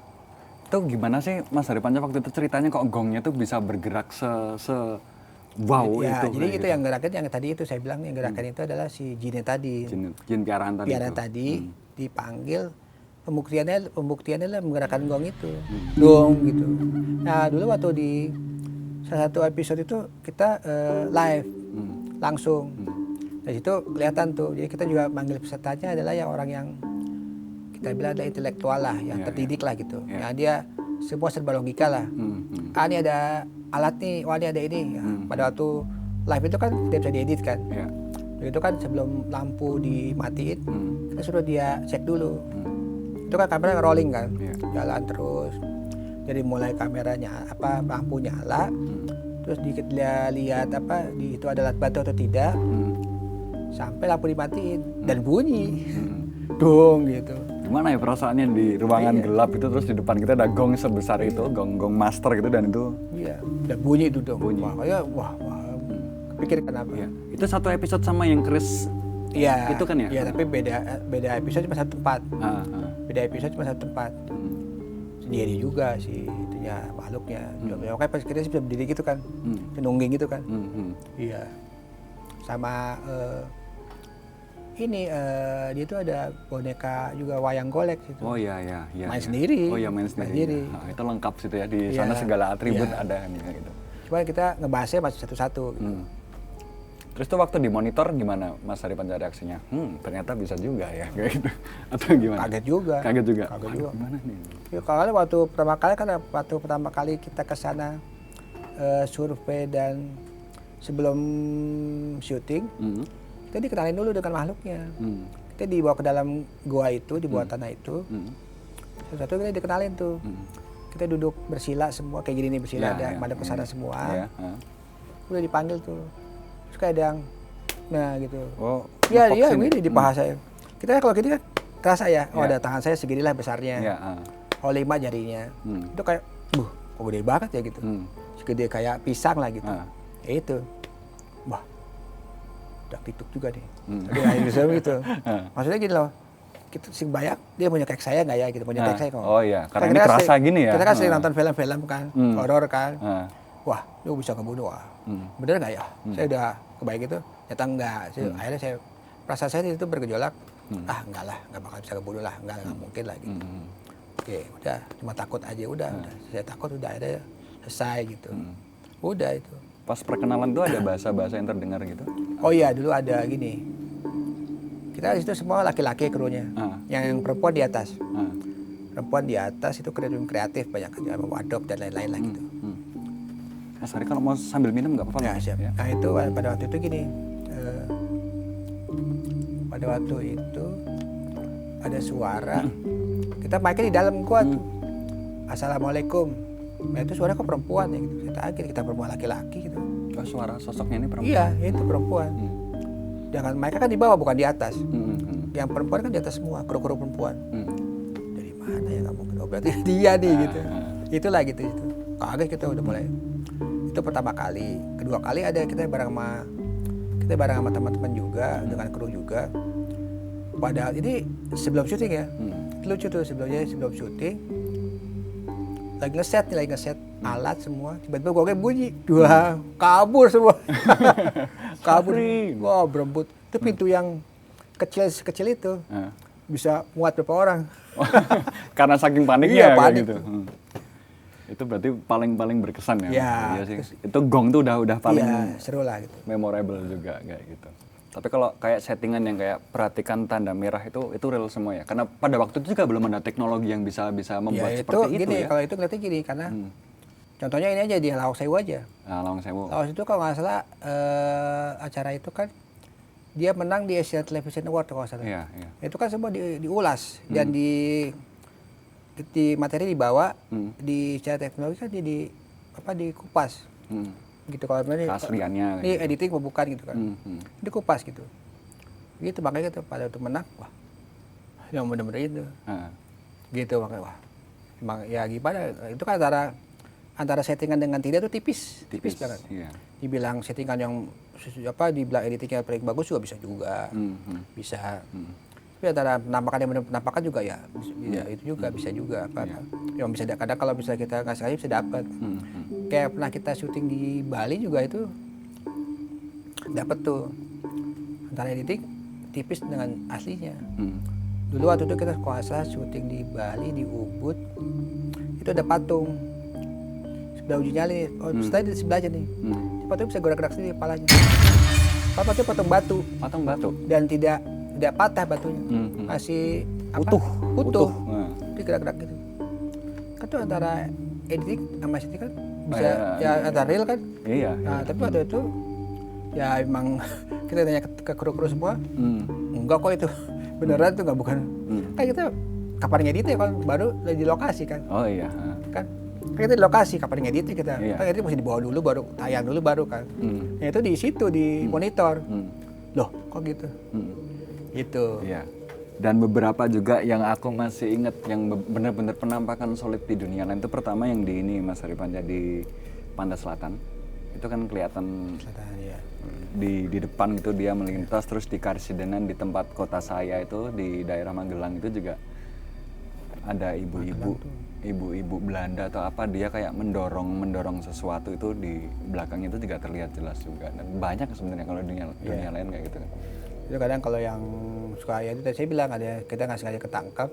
A: Itu gimana sih Mas Hari Panca waktu itu ceritanya kok gongnya tuh bisa bergerak wow itu.
B: Jadi itu yang gerakin yang tadi itu saya bilang yang gerakan itu adalah si jinnya tadi.
A: Jin piaraan tadi.
B: Piaraan tadi dipanggil. Pembuktiannya lah menggerakkan gong itu, dong gitu. Nah dulu waktu di salah satu episode itu kita live langsung. Dari situ kelihatan tuh. Jadi kita juga manggil pesertanya adalah yang orang yang kita bilang ada intelektual lah, yang terdidik lah gitu. Yang dia semua serba logika lah. Ini ada alat nih, wah ini ada ini. Pada waktu live itu kan tidak bisa diedit kan. Begitu kan sebelum lampu dimatiin, kita suruh dia cek dulu. Itu kan kamera rolling kan, jalan terus. Jadi mulai kameranya lampu nyala, terus dia lihat itu ada alat bantu atau tidak, sampai lampu dimatiin dan bunyi, dong gitu.
A: Gimana ya perasaannya di ruangan gelap itu, terus di depan kita ada gong sebesar itu, gong master gitu, dan itu
B: Iya, udah bunyi itu dong.
A: Bunyi.
B: Wah, kayak wah, kepikir kenapa?
A: ya, itu satu episode sama yang Chris.
B: Iya.
A: Itu kan ya?
B: Iya, tapi beda episode cuma satu tempat. Beda episode cuma satu tempat. Sendiri juga sih itunya makhluknya. Makanya pas kita bisa berdiri gitu kan, nungging gitu kan. Iya. Sama ini dia tuh ada boneka juga wayang golek gitu.
A: Oh iya.
B: Main sendiri.
A: Oh iya, main sendiri. Nah, itu lengkap situ ya, di sana
B: Iya,
A: segala atribut
B: iya.
A: ada nih gitu.
B: Cuma kita ngebahasnya masih satu-satu. Gitu.
A: Terus tuh waktu di monitor gimana Mas Ari Panca reaksinya? Ternyata bisa juga ya kayak gitu. Atau gimana?
B: Kaget juga.
A: Kaget juga.
B: Kaget
A: Aduh,
B: juga.
A: Gimana nih?
B: Ya, kalau waktu pertama kali kita ke sana survei dan sebelum syuting, kita dikenalin dulu dengan makhluknya. Kita dibawa ke dalam gua itu, di bawah tanah itu. Satu-satu kita dikenalin tuh. Kita duduk bersila semua kayak gini nih bersila, ada madep ke sana semua. Udah dipanggil tuh. Terus kayak ada yang nah gitu.
A: Oh,
B: Iya,
A: ngepok sini.
B: ini di paha saya. Kita kalau gini kan terasa ya, oh
A: Iya.
B: ada tangan saya seginilah besarnya.
A: Iya,
B: Oh 5 jarinya. Itu kayak, kok gede banget ya gitu. Segede kayak pisang lah gitu. Ya itu. Wah, udah tituk juga nih. Tapi akhirnya bisa gitu. Maksudnya gini loh, kita sih bayang, dia punya kayak saya nggak ya gitu, punya kayak saya kok.
A: Oh iya, karena
B: Kan
A: ini
B: kita
A: kerasa gini ya.
B: Kita kan sering nonton film-film kan, horor kan. Wah, lu bisa ngebunuh, wah. Bener nggak ya? Saya udah kebayang gitu, ternyata enggak. Akhirnya saya, perasaan saya itu bergejolak, enggak lah, nggak bakal bisa ngebunuh lah, nggak mungkin lah gitu. Oke, udah, cuma takut aja, udah. Saya takut, udah akhirnya selesai gitu. Udah itu.
A: Pas perkenalan tuh ada bahasa-bahasa yang terdengar gitu.
B: Oh iya, dulu ada gini. Kita di situ semua laki-laki krunya, yang perempuan di atas. Perempuan di atas itu kreatif banyak, wadok dan lain-lain lah gitu.
A: Mas Ari kalau mau sambil minum nggak apa-apa?
B: Ya,
A: Mas?
B: siap.
A: Ya.
B: Nah itu pada waktu itu gini, pada waktu itu ada suara, kita mic-nya di dalam gua tuh. Assalamualaikum. Nah itu suara kok perempuan ya gitu. Kita perempuan laki-laki gitu.
A: Oh, suara sosoknya ini perempuan.
B: Iya, itu perempuan. Jangan mereka kan di bawah bukan di atas. Yang perempuan kan di atas semua, kru-kru perempuan. Dari mana ya nggak mungkin? Oh berarti dia nih gitu. Itulah gitu itu. Kaget kita udah mulai. Itu pertama kali. Kedua kali ada kita bareng sama teman-teman juga dengan kru juga. Padahal ini sebelum syuting ya. Lucu tuh sebelum syuting. Lagi ngeset alat semua. Tiba-tiba gua kayak bunyi. Dua kabur semua. Kabur. Wah berembut. Itu pintu yang kecil itu bisa muat berapa orang.
A: Karena saking paniknya
B: Iya,
A: kayak
B: panik
A: gitu. Itu berarti paling berkesan ya.
B: Iya.
A: Iya sih. Itu gong tuh udah paling
B: Iya, seru lah gitu.
A: memorable juga kayak gitu. Tapi kalau kayak settingan yang kayak perhatikan tanda merah itu real semua ya. Karena pada waktu itu juga belum ada teknologi yang bisa membuat
B: Ya,
A: seperti itu
B: gini,
A: ya.
B: kalau itu ngeliatnya gini karena contohnya ini aja di Lawak Sewu aja.
A: Nah, Lawang Sewu.
B: Lawak itu kalau nggak salah acara itu kan dia menang di Asian Television Award kalau nggak salah.
A: Iya.
B: Itu kan semua diulas dan di materi dibawa di secara teknologi kan dikupas gitu kalau
A: Keasliannya.
B: ini editing bukan gitu kan. Dikupas gitu. Gitu makanya kita pada waktu menang wah yang bener-bener itu. Gitu makanya wah. Emang ya gimana itu kan antara settingan dengan tidak itu tipis banget.
A: Iya.
B: Dibilang settingan yang dibilang editingnya paling bagus juga bisa juga. Bisa. Tapi antara penampakan yang benar penampakan juga ya itu juga bisa juga yang bisa kadang kalau misalnya kita nggak sengaja bisa dapat. Kayak pernah kita syuting di Bali juga itu dapat tuh antara editing tipis dengan aslinya. Dulu waktu itu kita kuasa syuting di Bali di Ubud itu ada patung sebelah ujung nyali, setelah di sebelah aja nih. Patung bisa gerak-gerak sendiri kepalanya. Patungnya patung batu.
A: Patung batu.
B: Dan tidak patah batunya. Masih utuh. Dia gerak-gerak gitu. Kan tuh antara editing sama setting kan bisa ya antara real kan.
A: Iya.
B: Nah, tapi waktu itu ya emang kita tanya ke kru-kru semua. Enggak kok itu. Beneran tuh enggak bukan. Kan kita kapan ngeditnya kan baru di lokasi kan.
A: Oh iya.
B: Kan kita di lokasi kapan ngeditnya kita.
A: Iya.
B: Kan edit mesti dibawa dulu baru tayang dulu baru kan. Ya itu di situ di monitor. Loh, kok gitu? Gitu.
A: Iya. Dan beberapa juga yang aku masih ingat yang benar-benar penampakan solid di dunia lain itu pertama yang di ini Mas Hari Panca di Pantai Selatan. Itu kan kelihatan
B: Selatan, ya.
A: di depan gitu dia melintas, terus di Karsidenan di tempat kota saya itu di daerah Magelang itu juga ada ibu-ibu Belanda atau apa, dia kayak mendorong sesuatu itu di belakang itu juga terlihat jelas juga. Dan banyak sebenarnya kalau dunia lain kayak gitu kan.
B: Itu kadang kalau yang suka ya itu tadi saya bilang ada kita nggak sengaja ketangkap.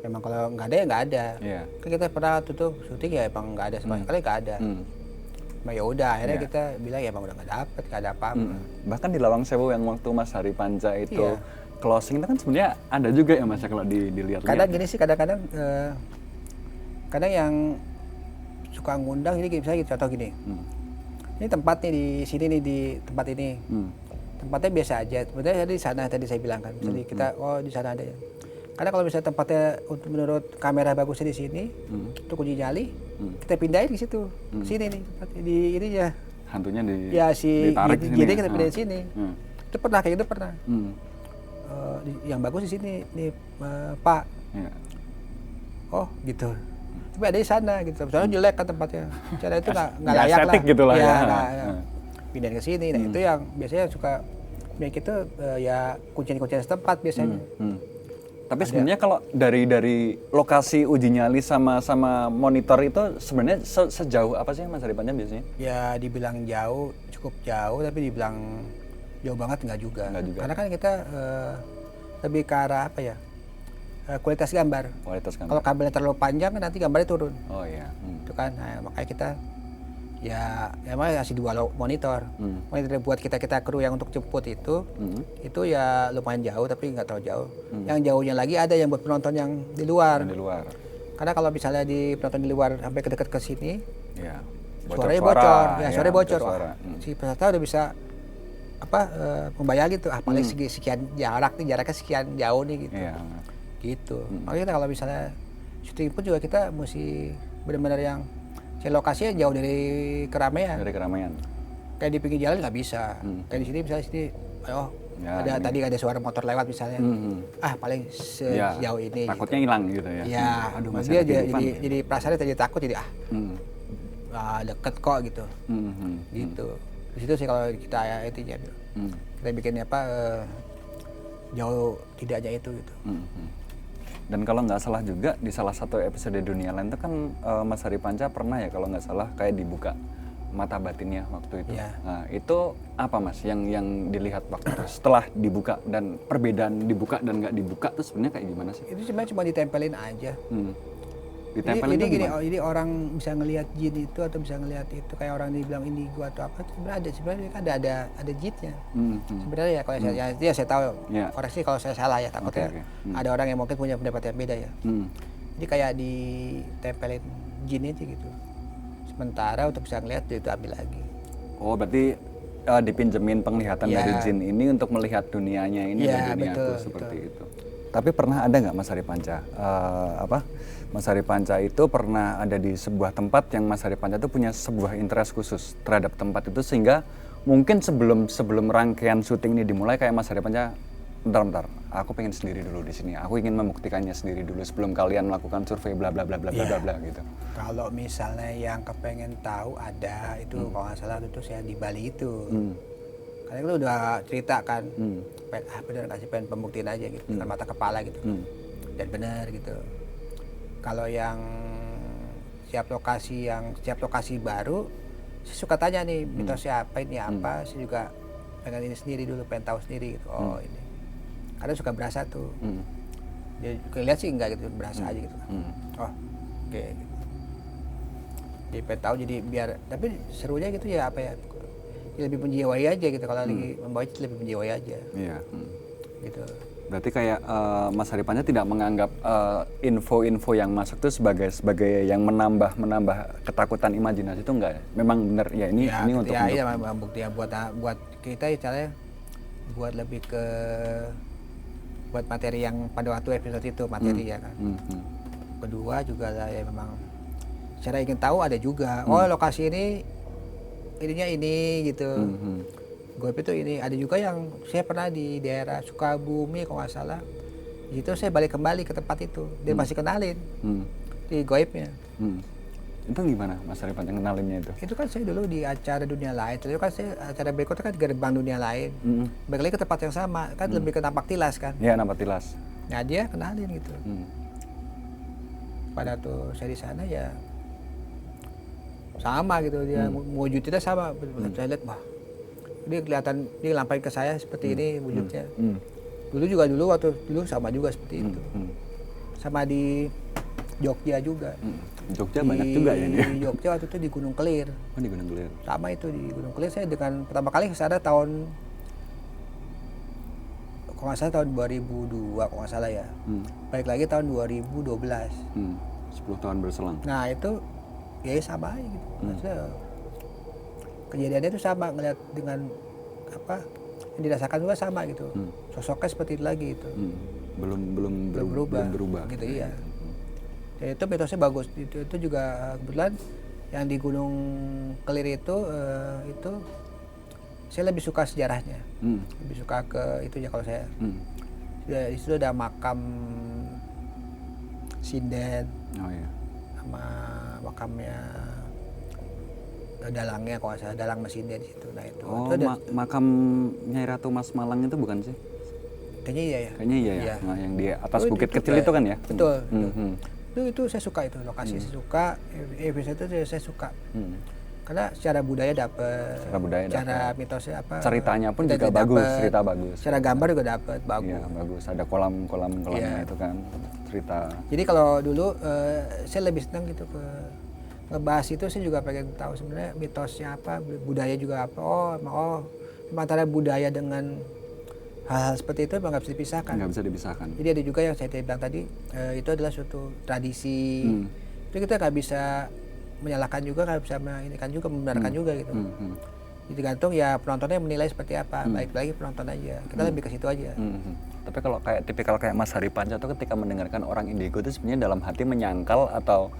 B: Memang kalau nggak ada ya nggak ada.
A: Iya.
B: Kan kita pernah tuh syuting ya emang nggak ada sama sekali nggak ada. Nah, ya udah akhirnya kita bilang ya emang udah nggak dapet, nggak ada apa-apa.
A: Bahkan di Lawang Sewu yang waktu Mas Hari Panca itu closing itu kan sebenarnya ada juga ya Mas kalau dilihat.
B: Kadang gini sih kadang-kadang kadang yang suka ngundang ini misalnya gitu contoh gini. Ini tempat nih di sini nih di tempat ini. Tempatnya biasa aja. Sebenarnya di sana tadi saya bilang kan. Jadi kita di sana ada ya. Karena kalau misalnya tempatnya untuk menurut kamera bagusnya di sini, itu kunci nyali, kita pindahin ke situ, sini nih, di ini ya.
A: Hantunya
B: ya si
A: ditarik
B: jadi kita pindahin sini. Itu pernah kayak gitu pernah. Yang bagus di sini nih Pak.
A: Ya.
B: Oh gitu. Tapi ada di sana gitu. Soalnya jelek kan tempatnya. Cara itu nggak layak lah.
A: Gitu lah ya.
B: Pindahin ke sini. Nah itu yang biasanya suka kayak gitu ya kuncian-kuncian setempat biasanya.
A: Tapi sebenarnya kalau dari lokasi uji nyali sama monitor itu sebenarnya sejauh apa sih Mas Hari Panca biasanya?
B: Ya dibilang jauh, cukup jauh, tapi dibilang jauh banget enggak juga. Karena kan kita lebih ke arah apa ya? Kualitas gambar. Kalau kabelnya terlalu panjang kan nanti gambarnya turun.
A: Oh iya.
B: Itu kan, nah, makanya kita ya emang kasih 2 monitor. Monitor buat kita kru yang untuk jemput itu ya lumayan jauh tapi nggak terlalu jauh. Yang jauhnya lagi ada yang buat penonton yang di luar. Karena kalau misalnya di penonton di luar sampai ke dekat ke sini,
A: ya,
B: suaranya bocor. Ya, suaranya bocor. Si peserta udah bisa membayangin tuh paling sekian jaraknya sekian jauh nih gitu. Gitu. Makanya kalau misalnya syuting pun juga kita mesti benar-benar yang lokasinya jauh dari keramaian. Kayak di pinggir jalan nggak bisa. Kayak di sini misalnya tadi ada suara motor lewat misalnya. Paling sejauh ini.
A: Takutnya hilang gitu ya.
B: Ya, dia jadi perasaannya tadi takut jadi deket kok gitu. Gitu. Di situ sih kalau kita intinya kita bikinnya jauh tidaknya itu gitu.
A: Dan kalau nggak salah juga di salah satu episode Dunia Lain itu kan Mas Hari Panca pernah ya kalau nggak salah kayak dibuka mata batinnya waktu itu. Nah itu apa Mas yang dilihat waktu itu setelah dibuka, dan perbedaan dibuka dan nggak dibuka itu sebenarnya kayak gimana sih?
B: Itu sebenarnya cuma ditempelin aja.
A: Ditempelin
B: jadi orang bisa ngelihat jin itu atau bisa ngelihat itu kayak orang dibilang ini gua atau apa, sebenarnya kan ada jinnya. Sebenarnya ya kalau saya tahu, koreksi kalau saya salah ya, takutnya ada orang yang mungkin punya pendapat yang beda ya. Jadi kayak ditempelin jin itu gitu. Sementara untuk bisa ngelihat itu ambil lagi.
A: Oh berarti dipinjemin penglihatan dari jin ini untuk melihat dunianya ini dan duniaku seperti itu. Tapi pernah ada nggak Mas Hari Panca Mas Hari Panca itu pernah ada di sebuah tempat yang Mas Hari Panca itu punya sebuah interest khusus terhadap tempat itu, sehingga mungkin sebelum rangkaian syuting ini dimulai kayak Mas Hari Panca, bentar, aku pengen sendiri dulu di sini, aku ingin membuktikannya sendiri dulu sebelum kalian melakukan survei bla bla bla bla bla bla gitu.
B: Kalau misalnya yang kepengen tahu ada itu kalau nggak salah itu saya di Bali itu. Karena itu udah cerita kan, bener nggak sih, pengen pembuktian aja gitu dengan mata kepala gitu, dan bener gitu. Kalau yang siap lokasi baru, saya suka tanya nih, mitosnya apa ini apa, saya juga pengen ini sendiri dulu, pengen tahu sendiri gitu. Oh ini, karena suka berasa tuh. Dia lihat sih enggak gitu, berasa aja gitu. Oh oke. Gitu. Jadi pengen tahu, jadi biar, tapi serunya gitu ya apa ya, lebih menjiwai aja gitu, kalau lagi membawa itu lebih menjiwai aja.
A: Iya.
B: Gitu.
A: Berarti kayak Mas Hari Panca tidak menganggap info-info yang masuk itu sebagai yang menambah ketakutan imajinasi itu enggak ya? Memang benar ya ini untuk
B: bukti ya buat kita caranya buat lebih ke buat materi yang pada waktu episode itu materi ya kan. Kedua juga lah ya memang cara ingin tahu ada juga. Oh lokasi ininya ini gitu. Goib itu ini ada juga yang saya pernah di daerah Sukabumi kalau nggak salah, Di situ saya balik kembali ke tempat itu. Dia masih kenalin di goibnya.
A: Itu gimana Mas Aripan yang kenalinnya itu?
B: Itu kan saya dulu di acara dunia lain. Itu kan saya acara berikutnya kan di gerbang dunia lain. Balik lagi ke tempat yang sama. Kan lebih ke nampak tilas kan.
A: Iya, nampak tilas.
B: Nah dia kenalin gitu. Pada tuh saya di sana ya sama gitu. Dia wujudnya sama. Saya lihat wah. Dia kelihatan, dia lampain ke saya seperti ini wujudnya. Dulu waktu dulu sama juga seperti itu. Sama di Jogja juga.
A: Jogja banyak juga ya dia.
B: Di Jogja waktu itu di Gunung Kelir.
A: Oh, di Gunung Kelir.
B: Sama itu di Gunung Kelir saya dengan pertama kali kesana tahun kalau nggak salah tahun 2002 kalau nggak salah ya. Balik lagi tahun 2012.
A: 10 tahun berselang.
B: Nah itu ya sama aja gitu. Maksudnya, kejadiannya itu sama ngeliat dengan apa yang dirasakan juga sama gitu. Sosoknya seperti itu lagi itu.
A: Belum berubah.
B: Gitu iya. Dan itu mitosnya bagus. Itu juga kebetulan yang di Gunung Kelir itu saya lebih suka sejarahnya. Lebih suka ke itunya kalau saya. Di situ ada makam Sinden.
A: Oh iya.
B: Sama makamnya dalangnya kalau nggak salah, dalang Sinden di situ. Nah itu.
A: Oh,
B: itu ada,
A: makam Nyai Ratu Mas Malang itu bukan sih?
B: kayaknya iya ya.
A: Kayaknya iya ya.
B: Iya.
A: Nah, yang di atas
B: Oh,
A: bukit
B: itu
A: kecil
B: kayak-
A: itu kan ya?
B: Betul. Itu saya suka itu lokasi saya suka. Episode itu saya suka. Karena secara budaya dapet. Secara mitosnya apa?
A: Ceritanya pun
B: kita
A: juga bagus,
B: dapet.
A: cerita bagus.
B: Secara gambar juga dapet, bagus.
A: Iya, bagus. Ada kolamnya
B: Iya.
A: itu kan, cerita.
B: Jadi kalau dulu saya lebih senang gitu ke ngebahas itu, saya juga pengen tahu sebenarnya mitosnya apa, budaya juga apa. Oh, antara budaya dengan hal-hal seperti itu memang nggak bisa dipisahkan.
A: Nggak bisa dipisahkan.
B: Jadi ada juga yang saya bilang tadi, itu adalah suatu tradisi. Itu kita nggak bisa menyalahkan juga, nggak bisa menginginkan juga, membenarkan juga gitu. Jadi tergantung ya penontonnya menilai seperti apa. Baik lagi penonton aja. Kita lebih ke situ aja.
A: Tapi kalau kayak tipikal kayak Mas Hari Panca tuh ketika mendengarkan orang indigo itu sebenarnya dalam hati menyangkal atau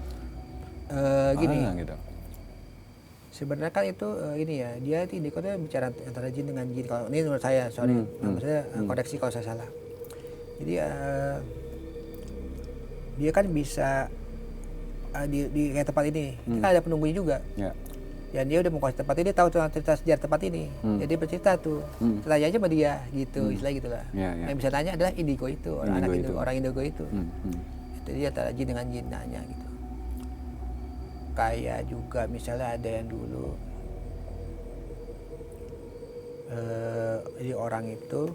B: Gini.
A: gitu.
B: Sebenarnya kan itu ini ya, dia indigo itu bicara antara jin dengan jin. Kalau ini menurut saya, sorry, maksudnya koreksi kalau saya salah. Jadi dia kan bisa di kayak tempat ini, kita ada penunggunya juga.
A: Ya.
B: Dan dia udah mau kasih tempat ini, tahu tentang cerita sejarah tempat ini. Jadi dia bercerita tuh, tanya aja sama dia, gitu, istilah gitulah.
A: Ya, ya.
B: Yang bisa tanya adalah indigo itu, anak
A: Indigo
B: itu,
A: itu.
B: orang indigo itu. Jadi antara jin dengan jin nanya gitu. Kayak juga misalnya ada yang dulu jadi orang itu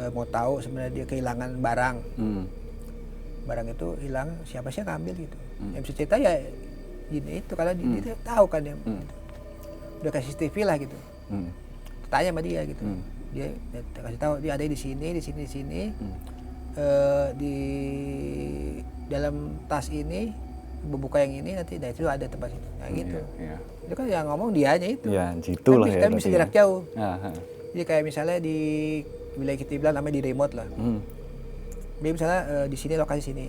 B: mau tahu sebenarnya dia kehilangan barang. Barang itu hilang, siapa sih yang ngambil gitu. Yang bisa cerita ya gini itu, karena dia tahu kan dia udah kasih CCTV lah gitu. Tanya sama dia gitu. Dia kasih tahu dia ada di sini, di sini, di sini. Di dalam tas ini, buka yang ini nanti, nah itu ada tempat itu. Nah gitu.
A: Iya.
B: Itu kan yang ngomong dianya itu.
A: Ya, gitu lah ya.
B: Tapi bisa
A: berarti
B: jarak
A: ya.
B: jauh.
A: Aha.
B: Jadi kayak misalnya di wilayah kita bilang namanya di remote lah. Dia misalnya di sini, lokasi sini.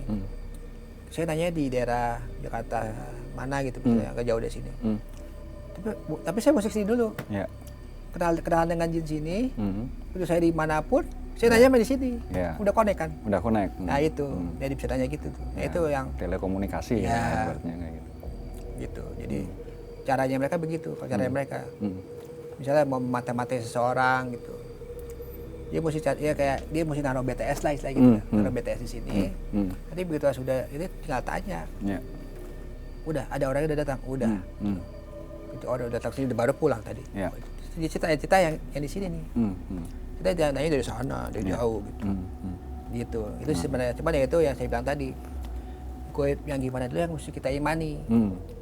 B: Saya nanya di daerah Jakarta mana gitu, misalnya agak jauh dari sini. Tapi saya musik sini dulu.
A: Ya.
B: Kenal dengan jin sini. Terus saya dimanapun, saya nanya sama di sini.
A: Ya.
B: Udah connect kan?
A: Udah connect.
B: Nah itu, jadi bisa tanya gitu tuh. Nah
A: Ya,
B: itu yang
A: telekomunikasi
B: Ya.
A: ya, ibaratnya kayak gitu.
B: gitu. Jadi caranya mereka begitu, kalau caranya mereka. Misalnya mau mata-matain seseorang gitu. Dia mesti cari, ya kayak dia mesti naruh BTS lah istilahnya gitu. Naruh BTS di sini. Nanti begitu sudah ini tinggal tanya.
A: Ya.
B: Udah ada orangnya udah datang, udah. Itu orang udah datang sini baru pulang tadi.
A: Ya.
B: Dia cerita yang di sini nih. Kita jangan nanya dari sana, dari jauh gitu. Gitu. Itu sebenarnya, cuman ya itu yang saya bilang tadi. Goib yang gimana dulu yang mesti kita imani.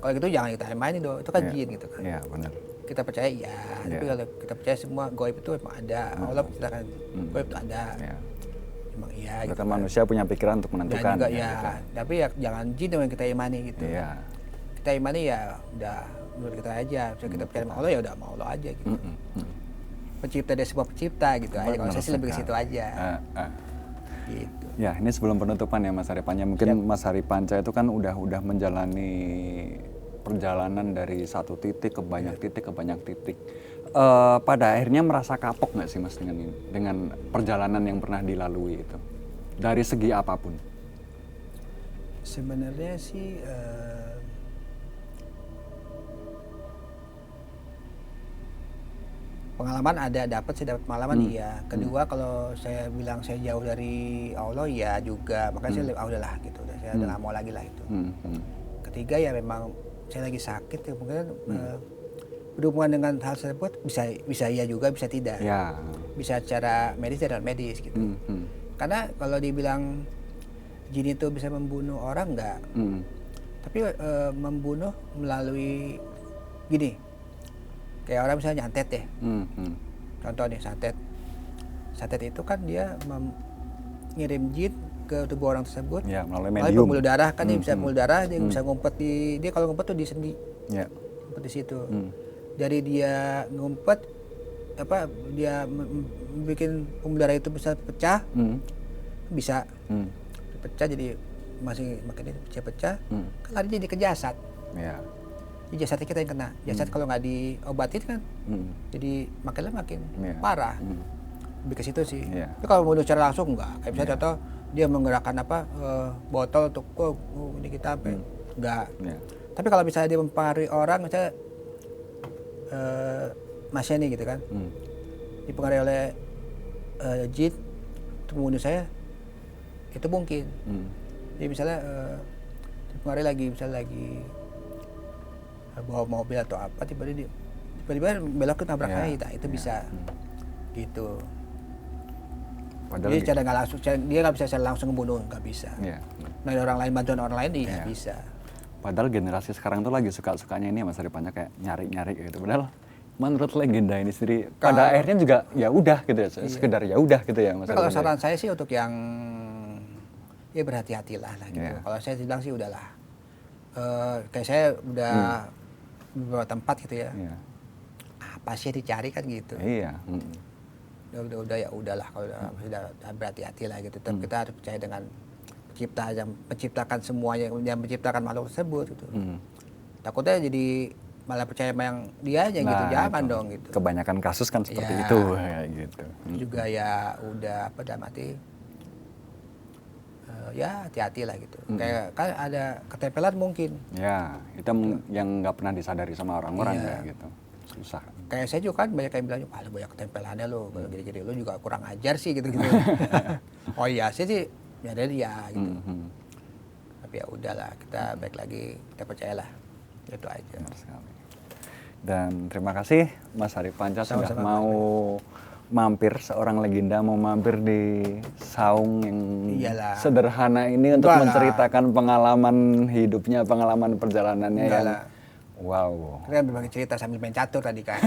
B: Kalau gitu jangan kita imani dong, itu kan
A: Ya.
B: jin gitu kan.
A: Ya, benar.
B: Kita percaya ya, tapi kalau kita percaya semua goib itu memang ada. Allah menceritakan goib itu ada.
A: Ya.
B: Memang iya
A: Gitu
B: gitu.
A: kan manusia punya pikiran untuk
B: Dan
A: menentukan.
B: juga
A: ya,
B: ya,
A: gitu.
B: tapi ya jangan jin yang kita imani gitu.
A: Iya.
B: Kita imani ya udah menurut kita aja. Misalnya kita percaya sama Allah ya udah sama Allah aja gitu. Pencipta dari semua pencipta gitu aja. Kalau saya sih lebih ke situ aja. Gitu.
A: Ya, ini sebelum penutupan ya Mas Hari Panca. Mungkin Mas Hari Panca itu kan udah menjalani perjalanan dari satu titik ke banyak titik ke banyak titik. Pada akhirnya merasa kapok nggak sih Mas dengan perjalanan yang pernah dilalui itu dari segi apapun?
B: Sebenarnya sih pengalaman ada, dapat pengalaman iya. Kedua kalau saya bilang saya jauh dari Allah ya juga, makanya saya udahlah gitu, saya udah nggak mau lagi lah itu. Ketiga ya memang saya lagi sakit ya, mungkin berhubungan dengan hal tersebut bisa iya juga bisa tidak.
A: Ya.
B: Bisa secara medis dan medis gitu. Karena kalau dibilang jin itu bisa membunuh orang enggak. Tapi membunuh melalui gini. Kayak orang misalnya nyantet ya. Contoh nih santet. Santet itu kan dia ngirim jin ke tubuh orang tersebut.
A: Ya, melalui
B: Melalui
A: medium.
B: pembuluh darah kan dia bisa pembuluh darah, dia bisa ngumpet dia kalau ngumpet tuh di sendi.
A: Ya.
B: Ngumpet di situ. Dari dia ngumpet dia bikin pembuluh darah itu bisa pecah. Bisa pecah jadi masih makin pecah kan lari jadi ke jasad.
A: Ya.
B: Jadi jasadnya kita yang kena. Jasad kalau nggak diobatin kan jadi makin parah. Lebih ke situ sih. Tapi kalau bunuh secara langsung enggak. Kayak misalnya contoh dia menggerakkan botol untuk ini kita enggak. Tapi kalau misalnya dia mempengaruhi orang misalnya Mas Yani gitu kan. Dipengaruhi oleh jin untuk membunuh saya itu mungkin. Jadi misalnya dipengaruhi lagi bawa mobil atau apa tiba-tiba belok ke nabrak saya itu bisa gitu.
A: Padahal
B: Jadi cara nggak langsung dia nggak bisa secara langsung membunuh, nggak bisa. Nah orang lain bantuan orang lain dia bisa.
A: Padahal generasi sekarang tuh lagi suka-sukanya ini ya Mas Arifannya kayak nyari-nyari gitu. Padahal menurut legenda ini sendiri pada akhirnya juga ya udah gitu ya, sekedar ya udah gitu ya Mas.
B: Kalau saran saya sih untuk yang ya berhati-hatilah lah gitu. Kalau saya bilang sih udahlah. Kayak saya udah beberapa tempat gitu ya. Apa sih dicari kan gitu.
A: Iya.
B: Udah ya udahlah kalau sudah berhati-hati lah gitu. Tapi kita harus percaya dengan pencipta yang menciptakan semuanya, yang menciptakan makhluk tersebut gitu. Takutnya jadi malah percaya sama yang dia aja gitu, jangan dong gitu.
A: Kebanyakan kasus kan seperti itu kayak gitu.
B: Juga ya udah dalam arti ya hati-hati lah gitu. Kayak kan ada ketempelan mungkin.
A: Ya, itu yang nggak pernah disadari sama orang-orang kayak gitu. Susah.
B: Kayak saya juga kan banyak yang bilang, "Wah, lu banyak ketempelannya lu, gini-gini lu juga kurang ajar sih gitu-gitu." Oh iya, saya sih ya ada dia gitu. Tapi ya udahlah, kita baik lagi, kita percayalah. Itu aja.
A: Benar sekali. Dan terima kasih Mas Arif Panca sudah mau mampir, seorang legenda mau mampir di saung yang sederhana ini untuk menceritakan pengalaman hidupnya, pengalaman perjalanannya yang wow.
B: Kita berbagi cerita sambil main catur tadi kan.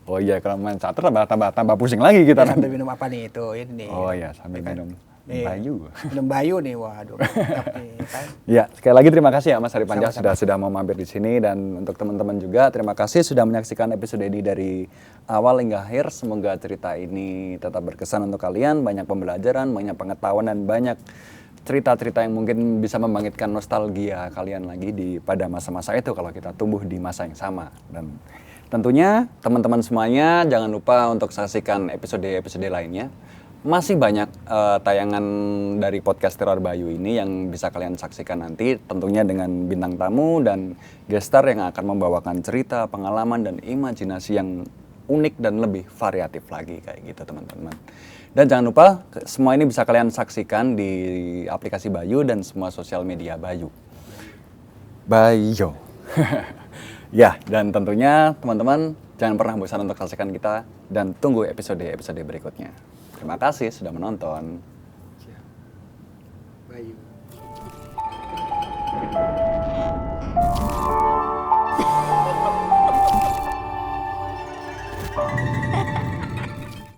A: Oh iya, kalau main catur tambah pusing lagi kita.
B: Sambil minum apa nih itu ini.
A: Oh iya, sambil minum bayu.
B: Minum bayu nih, waduh. Kan.
A: Ya, sekali lagi terima kasih ya Mas Arif Panca sudah mau mampir di sini, dan untuk teman-teman juga terima kasih sudah menyaksikan episode ini dari awal hingga akhir. Semoga cerita ini tetap berkesan untuk kalian, banyak pembelajaran, banyak pengetahuan, dan banyak cerita-cerita yang mungkin bisa membangkitkan nostalgia kalian lagi pada masa-masa itu kalau kita tumbuh di masa yang sama. Dan tentunya teman-teman semuanya jangan lupa untuk saksikan episode-episode lainnya. Masih banyak tayangan dari podcast Teror Bayu ini yang bisa kalian saksikan nanti, tentunya dengan bintang tamu dan gestar yang akan membawakan cerita, pengalaman, dan imajinasi yang unik dan lebih variatif lagi kayak gitu teman-teman. Dan jangan lupa semua ini bisa kalian saksikan di aplikasi Bayu dan semua sosial media Bayu. Bayu. Ya, dan tentunya teman-teman jangan pernah bosan untuk saksikan kita dan tunggu episode-episode berikutnya. Terima kasih sudah menonton.
B: Bayu.